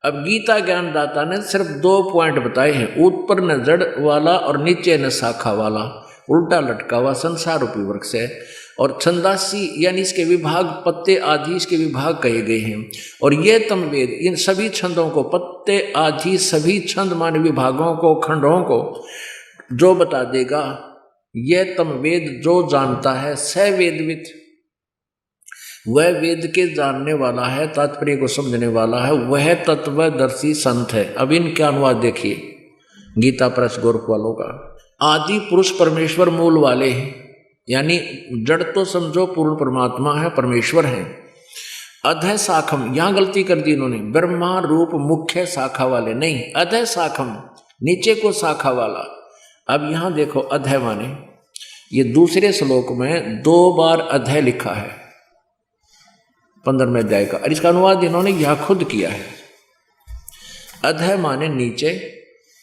Speaker 2: अब गीता ज्ञानदाता ने सिर्फ 2 पॉइंट बताए हैं, ऊपर न जड़ वाला और नीचे न शाखा वाला, उल्टा लटका हुआ संसार रूपी वृक्ष है। और छंदासी यानी इसके विभाग, पत्ते आदि इसके विभाग कहे गए हैं। और ये तम वेद, इन सभी छंदों को, पत्ते आदि सभी छंद मान विभागों को, खंडों को जो बता देगा, ये तम वेद जो जानता है, स वेदवित, वह वेद के जानने वाला है, तात्पर्य को समझने वाला है, वह तत्वदर्शी संत है। अब इनका अनुवाद देखिए गीता प्रेस गोरख वालों का। आदि पुरुष परमेश्वर मूल वाले हैं, यानी जड़ तो समझो पूर्ण परमात्मा है, परमेश्वर है। अधः शाखम, यहां गलती कर दी इन्होंने, ब्रह्मा रूप मुख्य शाखा वाले नहीं, अधः शाखम नीचे को शाखा वाला। अब यहां देखो अधः माने, ये दूसरे श्लोक में 2 बार अधः लिखा है 15वें अध्याय का, और इसका अनुवाद इन्होंने यह खुद किया है। अधः माने नीचे,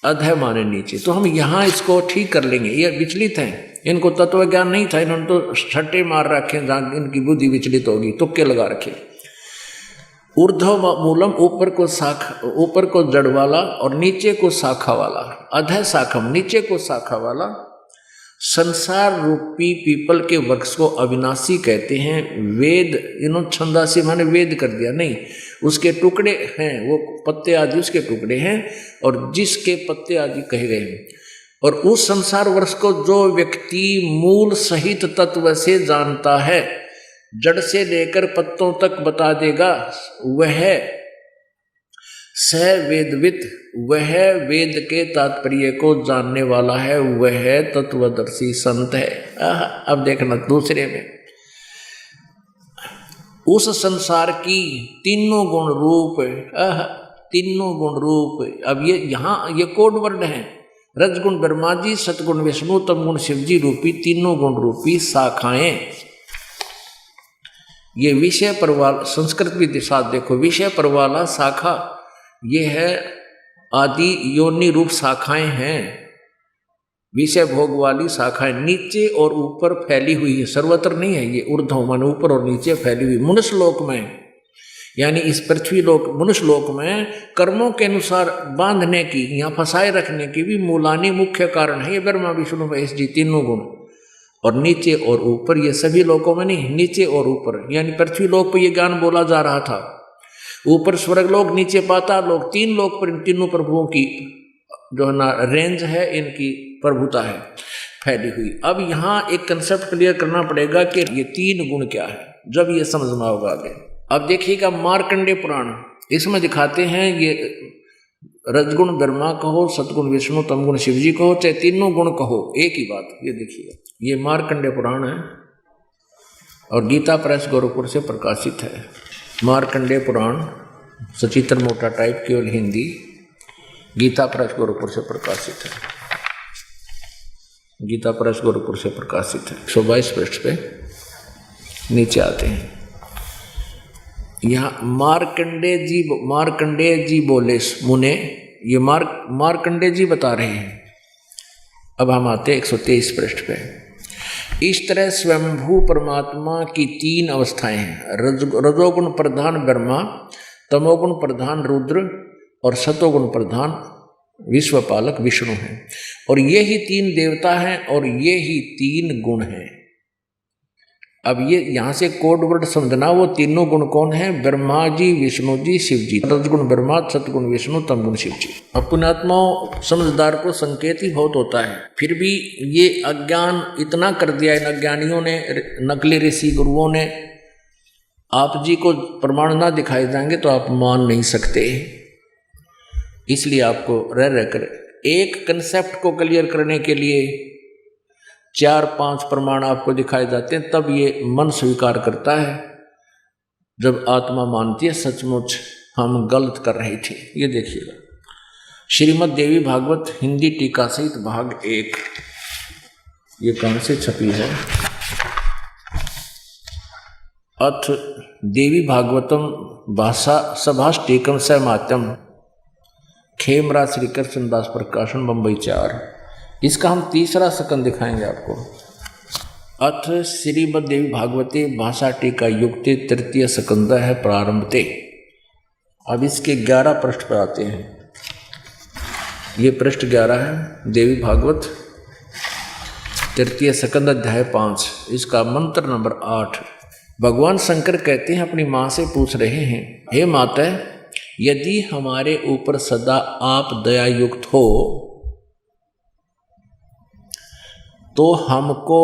Speaker 2: अधः माने नीचे, तो हम यहाँ इसको ठीक कर लेंगे। ये विचलित हैं, इनको तत्व ज्ञान नहीं था, इन्होंने तो छट्टे मार रखे जहाँ इनकी बुद्धि विचलित होगी, तुक्के लगा रखे। ऊर्ध्व मूलम, ऊपर को शाखा, ऊपर को जड़ वाला और नीचे को शाखा वाला, अधः शाखम नीचे को शाखा वाला। संसार रूपी पीपल के वृक्ष को अविनाशी कहते हैं। वेद, इन्होंने छंदासी माने वेद कर दिया, नहीं, उसके टुकड़े हैं, वो पत्ते आदि उसके टुकड़े हैं और जिसके पत्ते आदि कहे गए हैं। और उस संसार वृक्ष को जो व्यक्ति मूल सहित तत्व से जानता है, जड़ से लेकर पत्तों तक बता देगा, वह स वेदवित, वह वेद के तात्पर्य को जानने वाला है, वह तत्वदर्शी संत है। अब देखना दूसरे में, उस संसार की तीनों गुण रूप, तीनों गुण रूप। अब ये यहाँ ये कोड वर्ड है, रजगुण ब्रह्मा जी, सतगुण विष्णु, तमगुण शिव जी रूपी तीनों गुण रूपी शाखाएं, ये विषय पर वाला, संस्कृत भी साथ देखो, विषय पर वाला शाखा ये है आदि योनि रूप शाखाएं हैं। विषय भोग वाली शाखाएं नीचे और ऊपर फैली हुई है, सर्वत्र नहीं है ये, ऊर्ध्व माने ऊपर और नीचे फैली हुई। मनुष्य लोक में यानी इस पृथ्वी लोक, मनुष्य लोक में कर्मों के अनुसार बांधने की, यहाँ फंसाए रखने की भी मूलानी मुख्य कारण है ये ब्रह्मा विष्णु महेश जी तीनों गुण। और नीचे और ऊपर ये सभी लोकों में नहीं, नीचे और ऊपर, यानी पृथ्वी लोक पर यह ज्ञान बोला जा रहा था। ऊपर स्वर्ग लोक, नीचे पाताल लोक, तीन लोक पर इन तीनों प्रभुओं की जो है ना रेंज है, इनकी प्रभुता है फैली हुई। अब यहाँ एक कंसेप्ट क्लियर करना पड़ेगा कि ये तीन गुण क्या है, जब ये समझ में होगा आगे। अब देखिएगा मार्कंडेय पुराण, इसमें दिखाते हैं ये रजगुण ब्रह्मा कहो, सतगुण विष्णु, तमगुण शिव जी कहो, चाहे तीनों गुण कहो, एक ही बात। ये देखिएगा, ये मार्कंडेय पुराण है और गीता प्रेस गोरखपुर से प्रकाशित है। मार्कंडेय पुराण सचित्र मोटा टाइप, केवल हिंदी, गीता प्रेस गोरखपुर से प्रकाशित है। गीता प्रेस गोरखपुर से प्रकाशित है। 122 पृष्ठ पे नीचे आते हैं। यहाँ मार्कंडेय जी बोले मुने, ये मार्कंडेय जी बता रहे हैं। अब हम आते 123 पृष्ठ पे। इस तरह स्वयंभू परमात्मा की तीन अवस्थाएं हैं, रजोगुण प्रधान ब्रह्मा, तमोगुण प्रधान रुद्र और सतोगुण प्रधान विश्वपालक विष्णु हैं। और ये ही तीन देवता हैं और ये ही तीन गुण हैं। अब ये यहाँ से कोड वर्ड समझना, वो तीनों गुण कौन है? ब्रह्मा जी, विष्णु जी, शिव जी। रजगुण ब्रह्मा, सतगुण विष्णु, तमगुण शिव जी। अब पुण्यात्माओं, समझदार को संकेत ही बहुत होता है, फिर भी ये अज्ञान इतना कर दिया इन अज्ञानियों ने, नकली ऋषि गुरुओं ने। आप जी को प्रमाण ना दिखाए जाएंगे तो आप मान नहीं सकते, इसलिए आपको रह कर एक कंसेप्ट को क्लियर करने के लिए 4-5 प्रमाण आपको दिखाए जाते हैं, तब ये मन स्वीकार करता है। जब आत्मा मानती है सचमुच हम गलत कर रहे थे। ये देखिएगा, श्रीमद् देवी भागवत हिंदी टीका सहित भाग 1, ये कहाँ से छपी है? अथ देवी भागवतम भाषा सभाष्टीकम सहमात्यम, खेमरा श्री कृष्णदास प्रकाशन, बम्बई 4। इसका हम तीसरा सकंद दिखाएंगे आपको। अथ श्रीमद् देवी भागवते भाषा टीका युक्ते तृतीय सकंद है प्रारंभते। अब इसके 11 पृष्ठ पर आते हैं। ये पृष्ठ 11 है, देवी भागवत तृतीय सकंद अध्याय 5, इसका मंत्र नंबर 8। भगवान शंकर कहते हैं, अपनी माँ से पूछ रहे हैं, हे माता, यदि हमारे ऊपर सदा आप दया युक्त हो तो हमको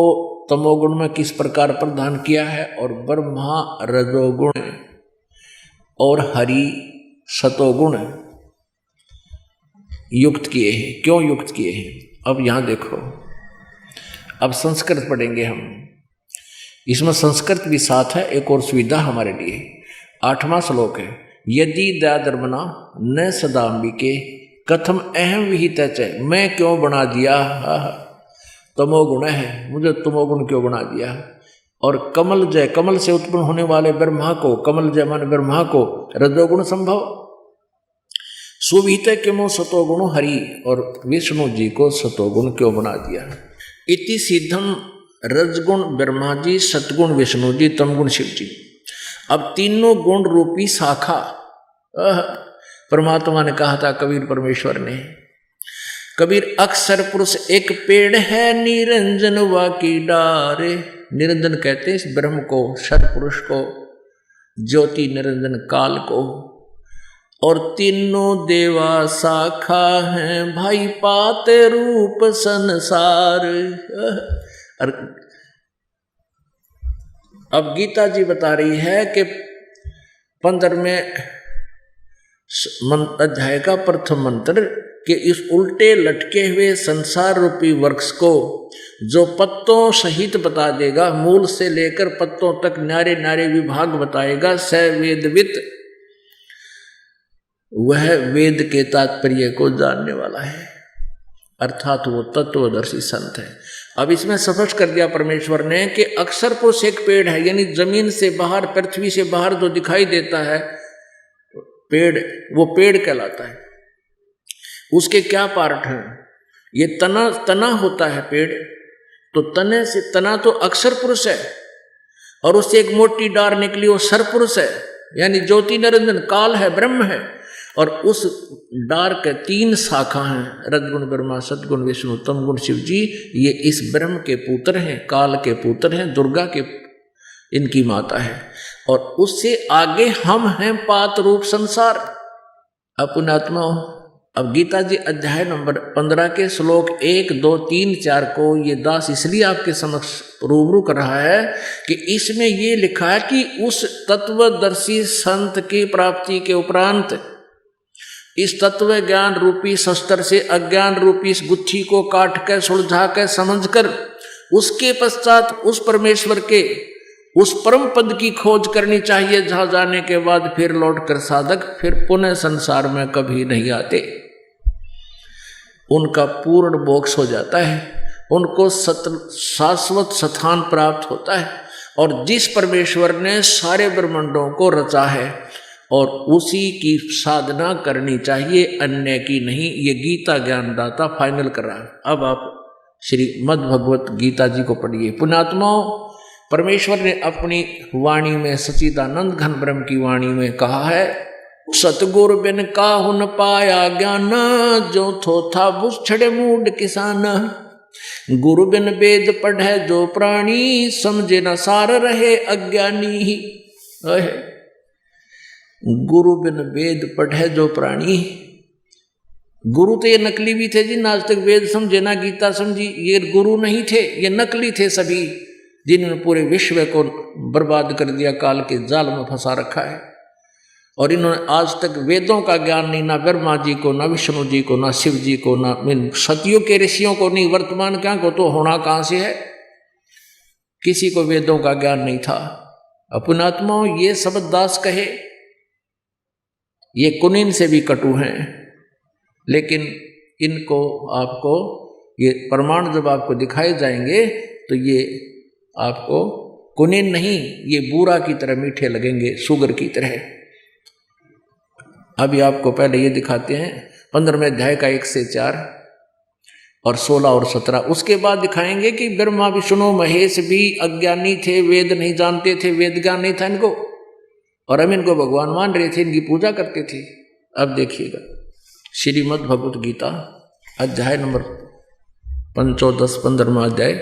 Speaker 2: तमोगुण में किस प्रकार प्रदान किया है, और ब्रह्मा रजोगुण और हरि सतोगुण युक्त किए हैं, क्यों युक्त किए हैं? अब यहाँ देखो, अब संस्कृत पढ़ेंगे हम, इसमें संस्कृत भी साथ है, एक और सुविधा हमारे लिए। 8वां श्लोक है, यदि दयाधर्मना न सदाम्बिके कथम अहम विहित च, मैं क्यों बना दिया, तमोगुण है, मुझे तमोगुण क्यों बना दिया? और कमल जय, कमल से उत्पन्न होने वाले ब्रह्मा को, कमल जय मान ब्रह्मा को रजोगुण संभव, सुविहित क्यों सतोगुण हरि, और विष्णु जी को सतोगुण क्यों बना दिया? इति सिद्धम रजगुण ब्रह्मा जी, सतगुण विष्णु जी, तमगुण शिव जी। अब तीनों गुण रूपी शाखा परमात्मा ने कहा था, कबीर परमेश्वर ने। कबीर अक्षर पुरुष एक पेड़ है, निरंजन वाकी डारे। निरंजन कहते हैं इस ब्रह्म को, सर पुरुष को, ज्योति निरंजन काल को। और तीनों देवा शाखा हैं, भाई पाते रूप संसार। अब गीता जी बता रही है कि 15वें अध्याय का प्रथम मंत्र कि इस उल्टे लटके हुए संसार रूपी वृक्ष को जो पत्तों सहित बता देगा, मूल से लेकर पत्तों तक नारे नारे विभाग बताएगा, स वेदवित, वह वेद के तात्पर्य को जानने वाला है, अर्थात वो तत्वदर्शी संत है। अब इसमें स्पष्ट कर दिया परमेश्वर ने कि अक्षर पुरुष एक पेड़ है, यानी जमीन से बाहर, पृथ्वी से बाहर जो दिखाई देता है पेड़, वो पेड़ कहलाता है। उसके क्या पार्ट हैं? ये तना होता है पेड़, तो तने से तना तो अक्षर पुरुष है, और उससे एक मोटी डार निकली वो सरपुरुष है, यानी ज्योति निरंजन काल है, ब्रह्म है। और उस डार के 3 शाखा हैं, रजगुण ब्रह्मा, सदगुण विष्णु, तमगुण शिव जी। ये इस ब्रह्म के पुत्र हैं, काल के पुत्र हैं, दुर्गा के इनकी माता है। और उससे आगे हम हैं पात रूप संसार। अपनात्मा। अब गीता जी अध्याय नंबर 15 के श्लोक 1, 2, 3, 4 को ये दास इसलिए आपके समक्ष रूबरू कर रहा है कि इसमें ये लिखा है कि उस तत्वदर्शी संत की प्राप्ति के उपरांत इस तत्व ज्ञान रूपी शस्त्र से अज्ञान रूपी इस गुत्थी को काट कर, सुलझा कर, समझ कर, उसके पश्चात उस परमेश्वर के उस परम पद की खोज करनी चाहिए, जहां जाने के बाद फिर लौटकर साधक फिर पुनः संसार में कभी नहीं आते। उनका पूर्ण मोक्ष हो जाता है, उनको शाश्वत स्थान प्राप्त होता है। और जिस परमेश्वर ने सारे ब्रह्मांडों को रचा है और उसी की साधना करनी चाहिए, अन्य की नहीं। ये गीता ज्ञानदाता फाइनल कर रहा है। अब आप श्रीमद् भगवत गीता जी को पढ़िए। पुण्यात्माओं, परमेश्वर ने अपनी वाणी में, सच्चिदानंद घन ब्रह्म की वाणी में कहा है, सतगुरु बिन काहु न पाया ज्ञान, जो थो था बुझ छड़े मूड किसान। गुरु बिन वेद पढ़े जो प्राणी, समझे न सार रहे अज्ञानी। गुरु बिन वेद पढ़े जो प्राणी। गुरु तो ये नकली भी थे जी, आज तक वेद समझे ना गीता समझी। ये गुरु नहीं थे, ये नकली थे सभी, जिन्होंने पूरे विश्व को बर्बाद कर दिया, काल के जाल में फंसा रखा है। और इन्होंने आज तक वेदों का ज्ञान नहीं, ना ब्रह्मा जी को, ना विष्णु जी को, ना शिव जी को, ना सतियों के ऋषियों को नहीं, वर्तमान क्या को तो होना कहाँ से है। किसी को वेदों का ज्ञान नहीं था। अपनात्माओं, ये शब्द दास कहे, ये कुनीन से भी कटु हैं, लेकिन इनको आपको ये प्रमाण जब आपको दिखाए जाएंगे तो ये आपको कुनीन नहीं, ये बूरा की तरह मीठे लगेंगे, शुगर की तरह। अभी आपको पहले ये दिखाते हैं 15वें अध्याय का 1 से 4 और 16 और 17। उसके बाद दिखाएंगे कि ब्रह्मा विष्णु महेश भी अज्ञानी थे, वेद नहीं जानते थे, वेद ज्ञान नहीं था इनको, और हम इनको भगवान मान रहे थे, इनकी पूजा करते थे। अब देखिएगा श्रीमद् भगवत गीता अध्याय नंबर 15 15वां अध्याय,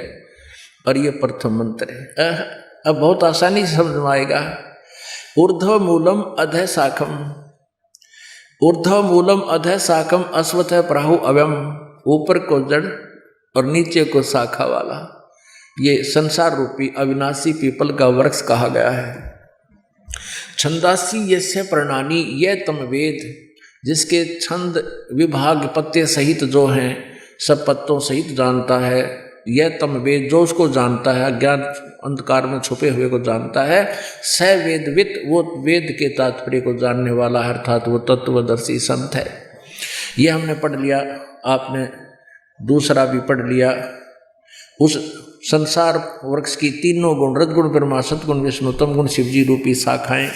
Speaker 2: और ये प्रथम मंत्र है। अब बहुत आसानी से समझ में आएगा। ऊर्ध्व मूलम अधः शाखम, ऊर्ध्व मूलम अधः शाखम अश्वत्थ प्राहु अव्यम। ऊपर को जड़ और नीचे को शाखा वाला ये संसार रूपी अविनाशी पीपल का वृक्ष कहा गया है। छंदासी यस्य प्रणानी, यह तम वेद, जिसके छंद विभाग पत्ते सहित जो हैं सब पत्तों सहित जानता है। यह तम वेद, जो उसको जानता है, अज्ञान अंधकार में छुपे हुए को जानता है। स वेदवित, वो वेद के तात्पर्य को जानने वाला है, अर्थात वो तत्वदर्शी संत है। ये हमने पढ़ लिया, आपने दूसरा भी पढ़ लिया। उस संसार वृक्ष की तीनों गुण, रजगुण ब्रह्मा, सतगुण विष्णु, तमगुण शिव जी रूपी शाखाएं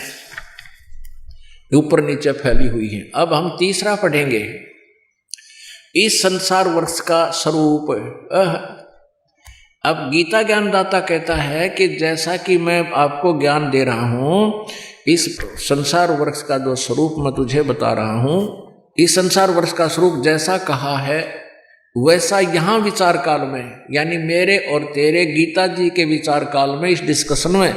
Speaker 2: ऊपर नीचे फैली हुई हैं। अब हम तीसरा पढ़ेंगे, इस संसार वृक्ष का स्वरूप। अब गीता ज्ञानदाता कहता है कि जैसा कि मैं आपको ज्ञान दे रहा हूं, इस संसार वृक्ष का जो स्वरूप मैं तुझे बता रहा हूं, इस संसार वृक्ष का स्वरूप जैसा कहा है वैसा यहाँ विचार काल में, यानी मेरे और तेरे गीता जी के विचार काल में, इस डिस्कशन में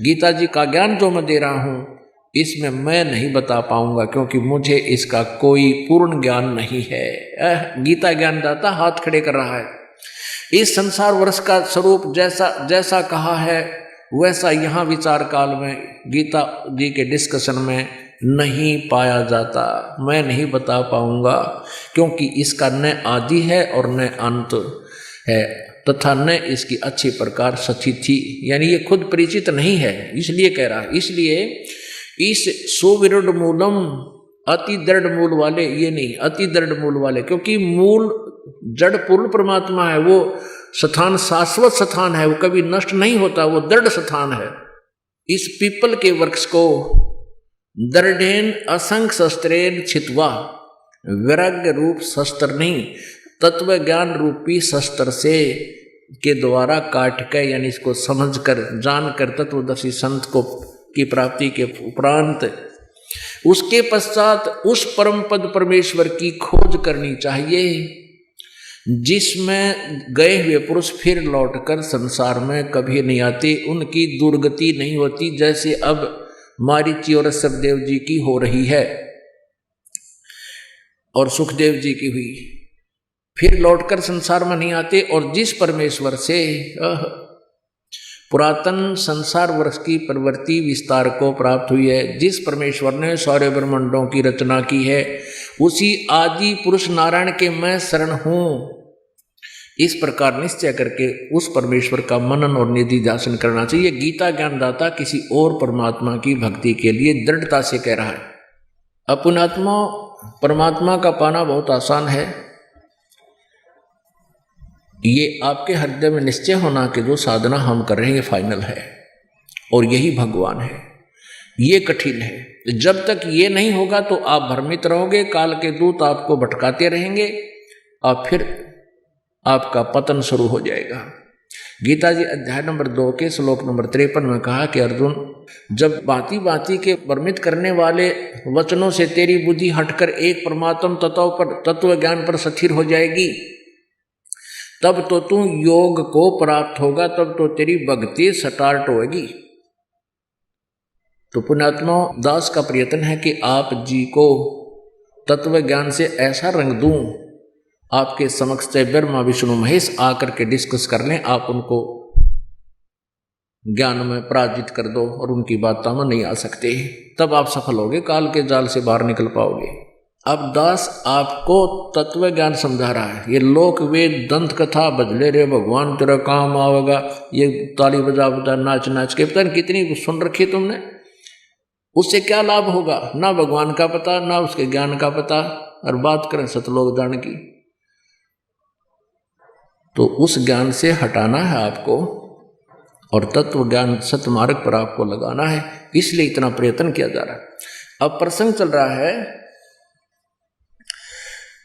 Speaker 2: गीता जी का ज्ञान जो मैं दे रहा हूँ इसमें मैं नहीं बता पाऊंगा, क्योंकि मुझे इसका कोई पूर्ण ज्ञान नहीं है। गीता ज्ञानदाता हाथ खड़े कर रहा है। इस संसार वृक्ष का स्वरूप जैसा कहा है वैसा यहाँ विचार काल में गीता जी के डिस्कशन में नहीं पाया जाता। मैं नहीं बता पाऊंगा, क्योंकि इसका न आदि है और न अंत है, तथा न इसकी अच्छी प्रकार सचिथि, यानी ये खुद परिचित नहीं है, इसलिए कह रहा है। इसलिए इस सुविरुद्ध मूलम, अति दृढ़ मूल वाले, ये नहीं अति दृढ़ मूल वाले, क्योंकि मूल जड़ पूर्ण परमात्मा है, वो स्थान शाश्वत स्थान है, वो कभी नष्ट नहीं होता, वो दृढ़ स्थान है। इस पीपल के वृक्ष को दृढ़ेन असंख्य शस्त्रेन छित्वा, वैराग्य रूप शस्त्र नहीं, तत्व ज्ञान रूपी शस्त्र से के द्वारा काट कर, यानी इसको समझ कर जान कर तत्वदर्शी संत को की प्राप्ति के उपरांत उसके पश्चात उस परम पद परमेश्वर की खोज करनी चाहिए, जिसमें गए हुए पुरुष फिर लौटकर संसार में कभी नहीं आते, उनकी दुर्गति नहीं होती, जैसे अब मारीची और सखदेव जी की हो रही है और सुखदेव जी की हुई, फिर लौटकर संसार में नहीं आते। और जिस परमेश्वर से पुरातन संसार वर्ष की प्रवृत्ति विस्तार को प्राप्त हुई है, जिस परमेश्वर ने सारे ब्रह्मांडों की रचना की है, उसी आदि पुरुष नारायण के मैं शरण हूँ, इस प्रकार निश्चय करके उस परमेश्वर का मनन और निधि ध्यान करना चाहिए। गीता ज्ञानदाता किसी और परमात्मा की भक्ति के लिए दृढ़ता से कह रहा है। अपनात्मा परमात्मा का पाना बहुत आसान है, ये आपके हृदय में निश्चय होना कि जो साधना हम कर रहे हैं ये फाइनल है और यही भगवान है, ये कठिन है। जब तक ये नहीं होगा तो आप भ्रमित रहोगे, काल के दूत आपको भटकाते रहेंगे और फिर आपका पतन शुरू हो जाएगा। गीता जी अध्याय नंबर 2 के श्लोक नंबर 53 में कहा कि अर्जुन, जब भांति भांति के भ्रमित करने वाले वचनों से तेरी बुद्धि हटकर एक परमात्म तत्व ज्ञान पर स्थिर हो जाएगी, तब तो तू योग को प्राप्त होगा, तब तो तेरी भक्ति स्टार्ट होगी। तो पुण्यात्मा दास का प्रयत्न है कि आप जी को तत्व ज्ञान से ऐसा रंग दूं, आपके समक्ष से ब्रह्मा विष्णु महेश आकर के डिस्कस कर लें, आप उनको ज्ञान में पराजित कर दो और उनकी बातों में नहीं आ सकते, तब आप सफल होगे, काल के जाल से बाहर निकल पाओगे। अब दास आपको तत्व ज्ञान समझा रहा है, ये लोक वेद दंत कथा बदले रे भगवान तेरा काम आवेगा, ये ताली बजा बजा नाच नाच के पता नहीं कितनी सुन रखी तुमने, उससे क्या लाभ होगा? ना भगवान का पता ना उसके ज्ञान का पता, और बात करें सतलोक दान की, तो उस ज्ञान से हटाना है आपको और तत्व ज्ञान सतमार्ग पर आपको लगाना है, इसलिए इतना प्रयत्न किया जा रहा है। अब प्रसंग चल रहा है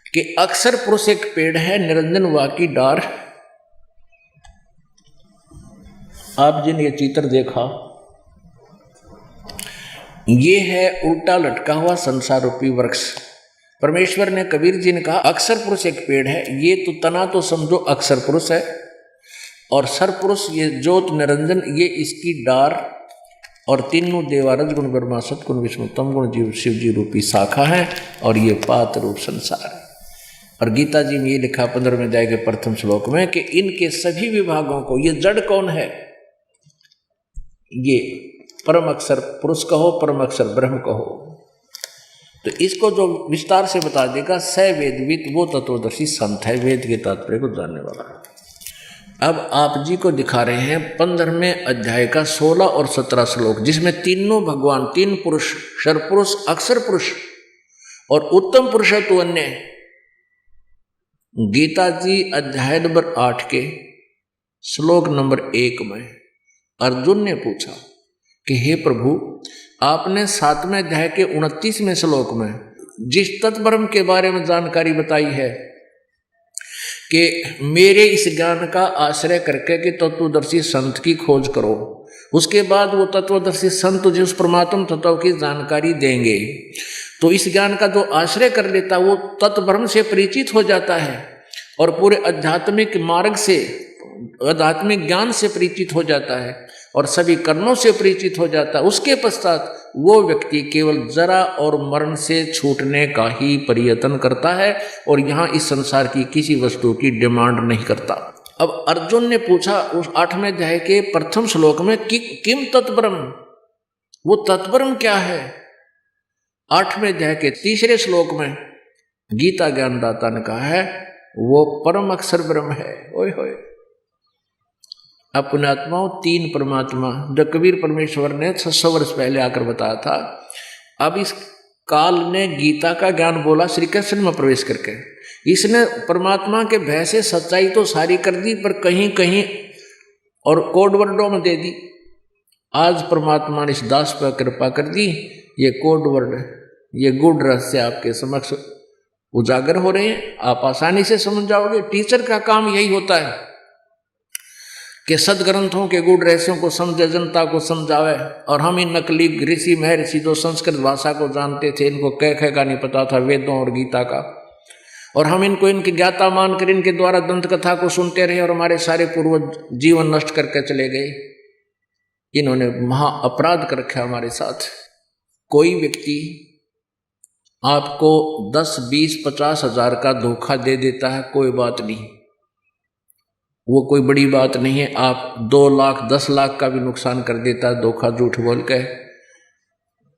Speaker 2: कि अक्षर पुरुष एक पेड़ है, निरंजन वा की डार। आप जिन ये चित्र देखा, ये है उल्टा लटका हुआ संसार रूपी वृक्ष। परमेश्वर ने कबीर जी ने कहा अक्षर पुरुष एक पेड़ है, ये तो तना तो समझो अक्षर पुरुष है, और सर पुरुष ये ज्योत निरंजन ये इसकी डार, और तीनों देवारज गुण ब्रह्मा सतगुण विष्णु तम गुण जीव शिव जी रूपी शाखा है, और ये पात रूप संसार है। और गीता जी में ये लिखा 15वें अध्याय के प्रथम श्लोक में कि इनके सभी विभागों को, ये जड़ कौन है? ये परम अक्षर पुरुष कहो, परम अक्षर ब्रह्म कहो। तो इसको जो विस्तार से बता देगा स वेदविद, वो तत्वदर्शी संत है, वेद के तात्पर्य को जानने वाला है। अब आप जी को दिखा रहे हैं 15वें अध्याय का 16 और 17 श्लोक, जिसमें तीनों भगवान, तीन पुरुष, शर पुरुष, अक्षर पुरुष और उत्तम पुरुष है तो अन्य। गीता जी अध्याय नंबर 8 के श्लोक नंबर 1 में अर्जुन ने पूछा कि हे प्रभु, आपने 7वें अध्याय के 29वें श्लोक में जिस तत्ब्रह्म के बारे में जानकारी बताई है कि मेरे इस ज्ञान का आश्रय करके कि तत्वदर्शी संत की खोज करो, उसके बाद वो तत्वदर्शी संत तुझे उस परमात्म तत्व की जानकारी देंगे, तो इस ज्ञान का जो आश्रय कर लेता वो तत्ब्रह्म से परिचित हो जाता है और पूरे आध्यात्मिक मार्ग से, आध्यात्मिक ज्ञान से परिचित हो जाता है और सभी कर्मों से परिचित हो जाता है। उसके पश्चात वो व्यक्ति केवल जरा और मरण से छूटने का ही प्रयत्न करता है और यहाँ इस संसार की किसी वस्तु की डिमांड नहीं करता। अब अर्जुन ने पूछा उस 8वें अध्याय के प्रथम श्लोक में कि किम तत्ब्रह्म, वो तत्ब्रह्म क्या है? 8वें अध्याय के 3रे श्लोक में गीता ज्ञानदाता ने कहा है वो परम अक्षर ब्रह्म है। ओए होए, अपने आत्माओं तीन परमात्मा जो कबीर परमेश्वर ने 600 वर्ष पहले आकर बताया था, अब इस काल ने गीता का ज्ञान बोला श्री कृष्ण में प्रवेश करके इसने परमात्मा के भय से सच्चाई तो सारी कर दी, पर कहीं कहीं और कोड वर्डों में दे दी। आज परमात्मा ने इस दास पर कृपा कर दी, ये कोड वर्ड, ये गुड रहस्य आपके समक्ष उजागर हो रहे हैं, आप आसानी से समझ जाओगे। टीचर का काम यही होता है कि सदग्रंथों के गुड रहस्यों को समझे, जनता को समझावे। और हम इन नकली ऋषि महर्षि जो संस्कृत भाषा को जानते थे, इनको कह का नहीं पता था वेदों और गीता का, और हम इनको इनकी ज्ञाता मानकर इनके द्वारा दंत कथा को सुनते रहे और हमारे सारे पूर्वज जीवन नष्ट करके चले गए। इन्होंने महा अपराध कर रखा हमारे साथ। कोई व्यक्ति आपको 10, 20, 50 हजार का धोखा दे देता है, कोई बात नहीं, वो कोई बड़ी बात नहीं है। आप 2 लाख 10 लाख का भी नुकसान कर देता है धोखा झूठ बोल के,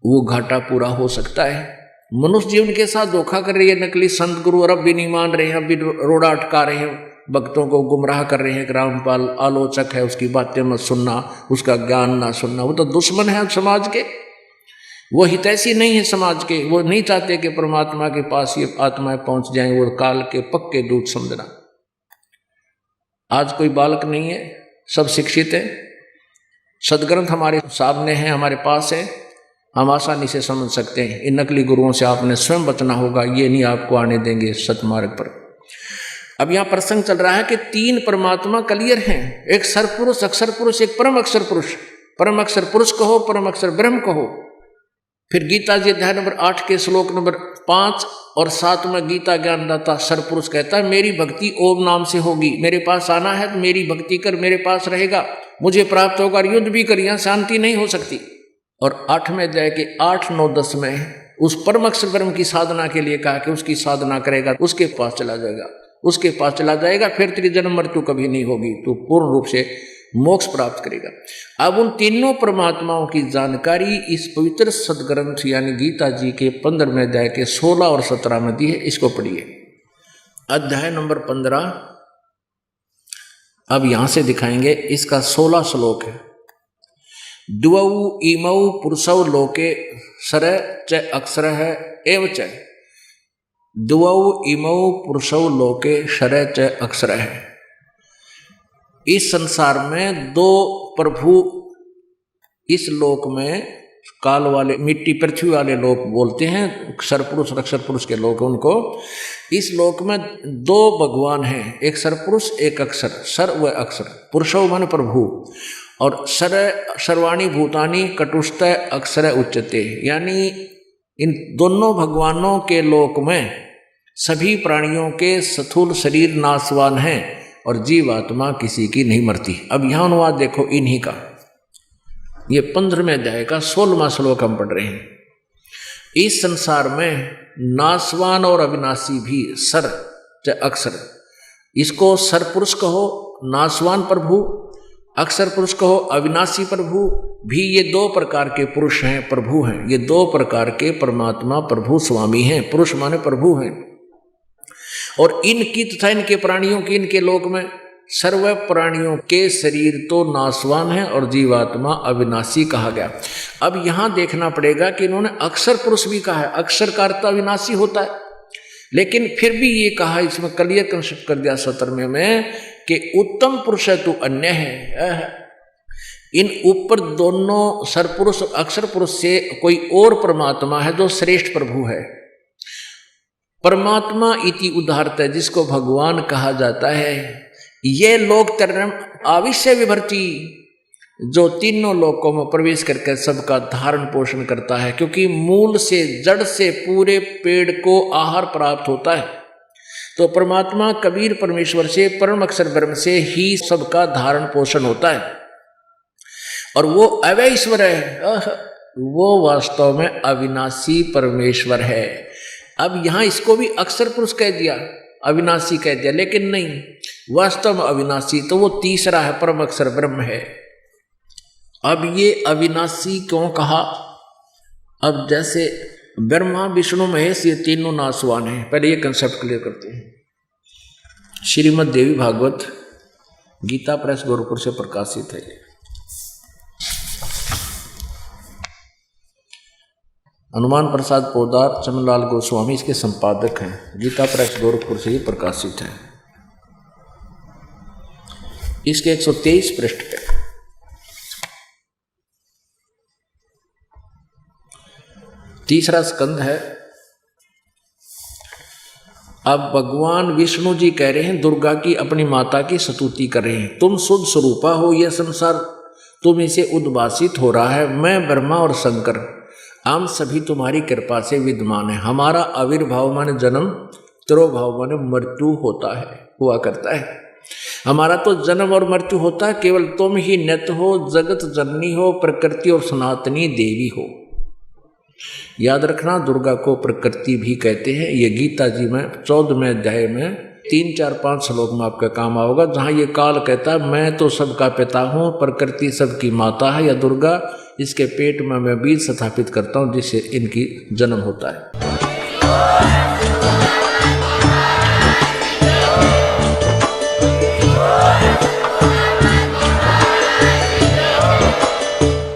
Speaker 2: वो घाटा पूरा हो सकता है। मनुष्य जीवन के साथ धोखा कर रही है नकली संत गुरु, और अब भी नहीं मान रहे हैं, अब भी रोड़ा अटका रहे हैं, भक्तों को गुमराह कर रहे हैं। रामपाल आलोचक है, उसकी बातें मत सुनना, उसका ज्ञान ना सुनना, वो तो दुश्मन है समाज के, वो हितैषी नहीं है समाज के। वो नहीं चाहते कि परमात्मा के पास ये आत्माएं पहुंच जाएं, वो काल के पक्के दूत समझना। आज कोई बालक नहीं है, सब शिक्षित है, सदग्रंथ हमारे सामने हैं, हमारे पास है, हम आसानी से समझ सकते हैं। इन नकली गुरुओं से आपने स्वयं बचना होगा, ये नहीं आपको आने देंगे सतमार्ग पर। अब यहाँ प्रसंग चल रहा है कि 3 परमात्मा क्लियर हैं, एक सरपुरुष, अक्षर पुरुष, एक परम अक्षर पुरुष। परम अक्षर पुरुष कहो, परम अक्षर ब्रह्म कहो। फिर गीता जी अध्याय नंबर 8 के श्लोक नंबर 5 और 7 में गीता ज्ञानदाता सरपुरुष कहता है, मेरी भक्ति ओम नाम से होगी, मेरे पास आना है तो मेरी भक्ति कर, मेरे पास रहेगा, मुझे प्राप्त होगा, युद्ध भी कर, यहाँ शांति नहीं हो सकती। और 8 में अध्याय के 8, 9, 10 में उस परम अक्षर ब्रह्म की साधना के लिए कहा कि उसकी साधना करेगा, उसके पास चला जाएगा, उसके पास चला जाएगा, फिर तेरी जन्म मृत्यु कभी नहीं होगी, तो पूर्ण रूप से मोक्ष प्राप्त करेगा। अब उन तीनों परमात्माओं की जानकारी इस पवित्र सदग्रंथ यानी गीता जी के 15वें अध्याय के 16 और 17 में दी है। इसको पढ़िए, अध्याय नंबर 15। अब यहां से दिखाएंगे, इसका 16 श्लोक है। द्वौ इमौ पुरुषौ लोके सर च अक्षर है एव च। द्वौ इमौ पुरुषौ लोके सर च अक्षर है। इस संसार में 2 प्रभु इस लोक में, काल वाले मिट्टी पृथ्वी वाले लोक बोलते हैं, सरपुरुष अक्षर पुरुष के लोक उनको। इस लोक में 2 भगवान हैं, एक सरपुरुष एक अक्षर। सर व अक्षर, पुरुषो मन प्रभु, और सर्वाणी भूतानी कटुष्ट अक्षर उच्चते, यानी इन दोनों भगवानों के लोक में सभी प्राणियों के स्थूल शरीर नाशवान हैं और जीवात्मा किसी की नहीं मरती। अब यहाँ अनुवाद देखो इन्हीं का, ये 15वें अध्याय का 16वां श्लोक हम पढ़ रहे हैं। इस संसार में नाशवान और अविनाशी भी सर च अक्षर, इसको सर पुरुष कहो नाशवान प्रभु, अक्षर पुरुष कहो अविनाशी प्रभु भी, ये 2 प्रकार के पुरुष हैं, प्रभु हैं। ये 2 प्रकार के परमात्मा प्रभु स्वामी हैं, पुरुष माने प्रभु हैं। और इनकी तथा इनके प्राणियों की, इनके लोक में सर्व प्राणियों के शरीर तो नाशवान है और जीवात्मा अविनाशी कहा गया। अब यहां देखना पड़ेगा कि इन्होंने अक्षर पुरुष भी कहा है, अक्षर का अर्थ अविनाशी होता है, लेकिन फिर भी ये कहा, इसमें क्लियर कंसेप्ट कर दिया 17वें में कि उत्तम पुरुष है तो अन्य है। इन ऊपर दोनों सरपुरुष और अक्षर पुरुष से कोई और परमात्मा है जो श्रेष्ठ प्रभु है। परमात्मा इति उदाहरत है, जिसको भगवान कहा जाता है। ये लोक तरम आविश्य विभर्ति, जो तीनों लोकों में प्रवेश करके सबका धारण पोषण करता है, क्योंकि मूल से जड़ से पूरे पेड़ को आहार प्राप्त होता है। तो परमात्मा कबीर परमेश्वर से, परम अक्षर ब्रह्म से ही सबका धारण पोषण होता है। और वो अव्यय ईश्वर है, वो वास्तव में अविनाशी परमेश्वर है। अब यहां इसको भी अक्षर पुरुष कह दिया, अविनाशी कह दिया, लेकिन नहीं, वास्तव में अविनाशी तो वो तीसरा है, परम अक्षर ब्रह्म है। अब ये अविनाशी क्यों कहा? अब जैसे ब्रह्मा विष्णु महेश ये तीनों नाशवान हैं, पहले ये कंसेप्ट क्लियर करते हैं। श्रीमद् देवी भागवत गीता प्रेस गोरखपुर से प्रकाशित है। हनुमान प्रसाद पोदार, चमनलाल गोस्वामी इसके संपादक हैं। गीता प्रेस गोरखपुर से ये प्रकाशित है। इसके 123 पृष्ठ पे तीसरा स्कंद है। अब भगवान विष्णु जी कह रहे हैं, दुर्गा की अपनी माता की स्तुति कर रहे हैं। तुम शुद्ध स्वरूपा हो, यह संसार तुम इसे उद्भासित हो रहा है। मैं ब्रह्मा और शंकर हम सभी तुम्हारी कृपा से विद्यमान है। हमारा आविर्भाव माने जन्म, तिरोभाव माने मृत्यु होता है, हुआ करता है। हमारा तो जन्म और मृत्यु होता है, केवल तुम ही नित्य हो, जगत जननी हो, प्रकृति और सनातनी देवी हो। याद रखना, दुर्गा को प्रकृति भी कहते हैं। ये गीता जी में 14वें अध्याय में 3, 4, 5 श्लोक में आपका काम आओगा, जहाँ ये काल कहता है मैं तो सबका पिता हूँ, प्रकृति सबकी माता है, या दुर्गा इसके पेट में मैं बीज स्थापित करता हूँ जिससे इनकी जन्म होता है।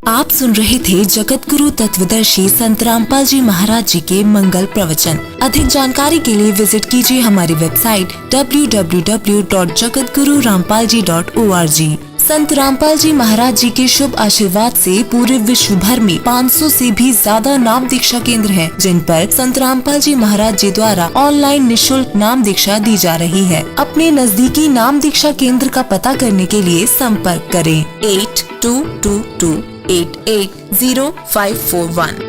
Speaker 3: आप सुन रहे थे जगत गुरु तत्वदर्शी संत रामपाल जी महाराज जी के मंगल प्रवचन। अधिक जानकारी के लिए विजिट कीजिए हमारी वेबसाइट www.jagatgururampalji.org। संत रामपाल जी महाराज जी के शुभ आशीर्वाद से पूरे विश्व भर में 500 से भी ज्यादा नाम दीक्षा केंद्र हैं, जिन पर संत रामपाल जी महाराज जी द्वारा ऑनलाइन निःशुल्क नाम दीक्षा दी जा रही है। अपने नजदीकी नाम दीक्षा केंद्र का पता करने के लिए संपर्क करें 8222880541।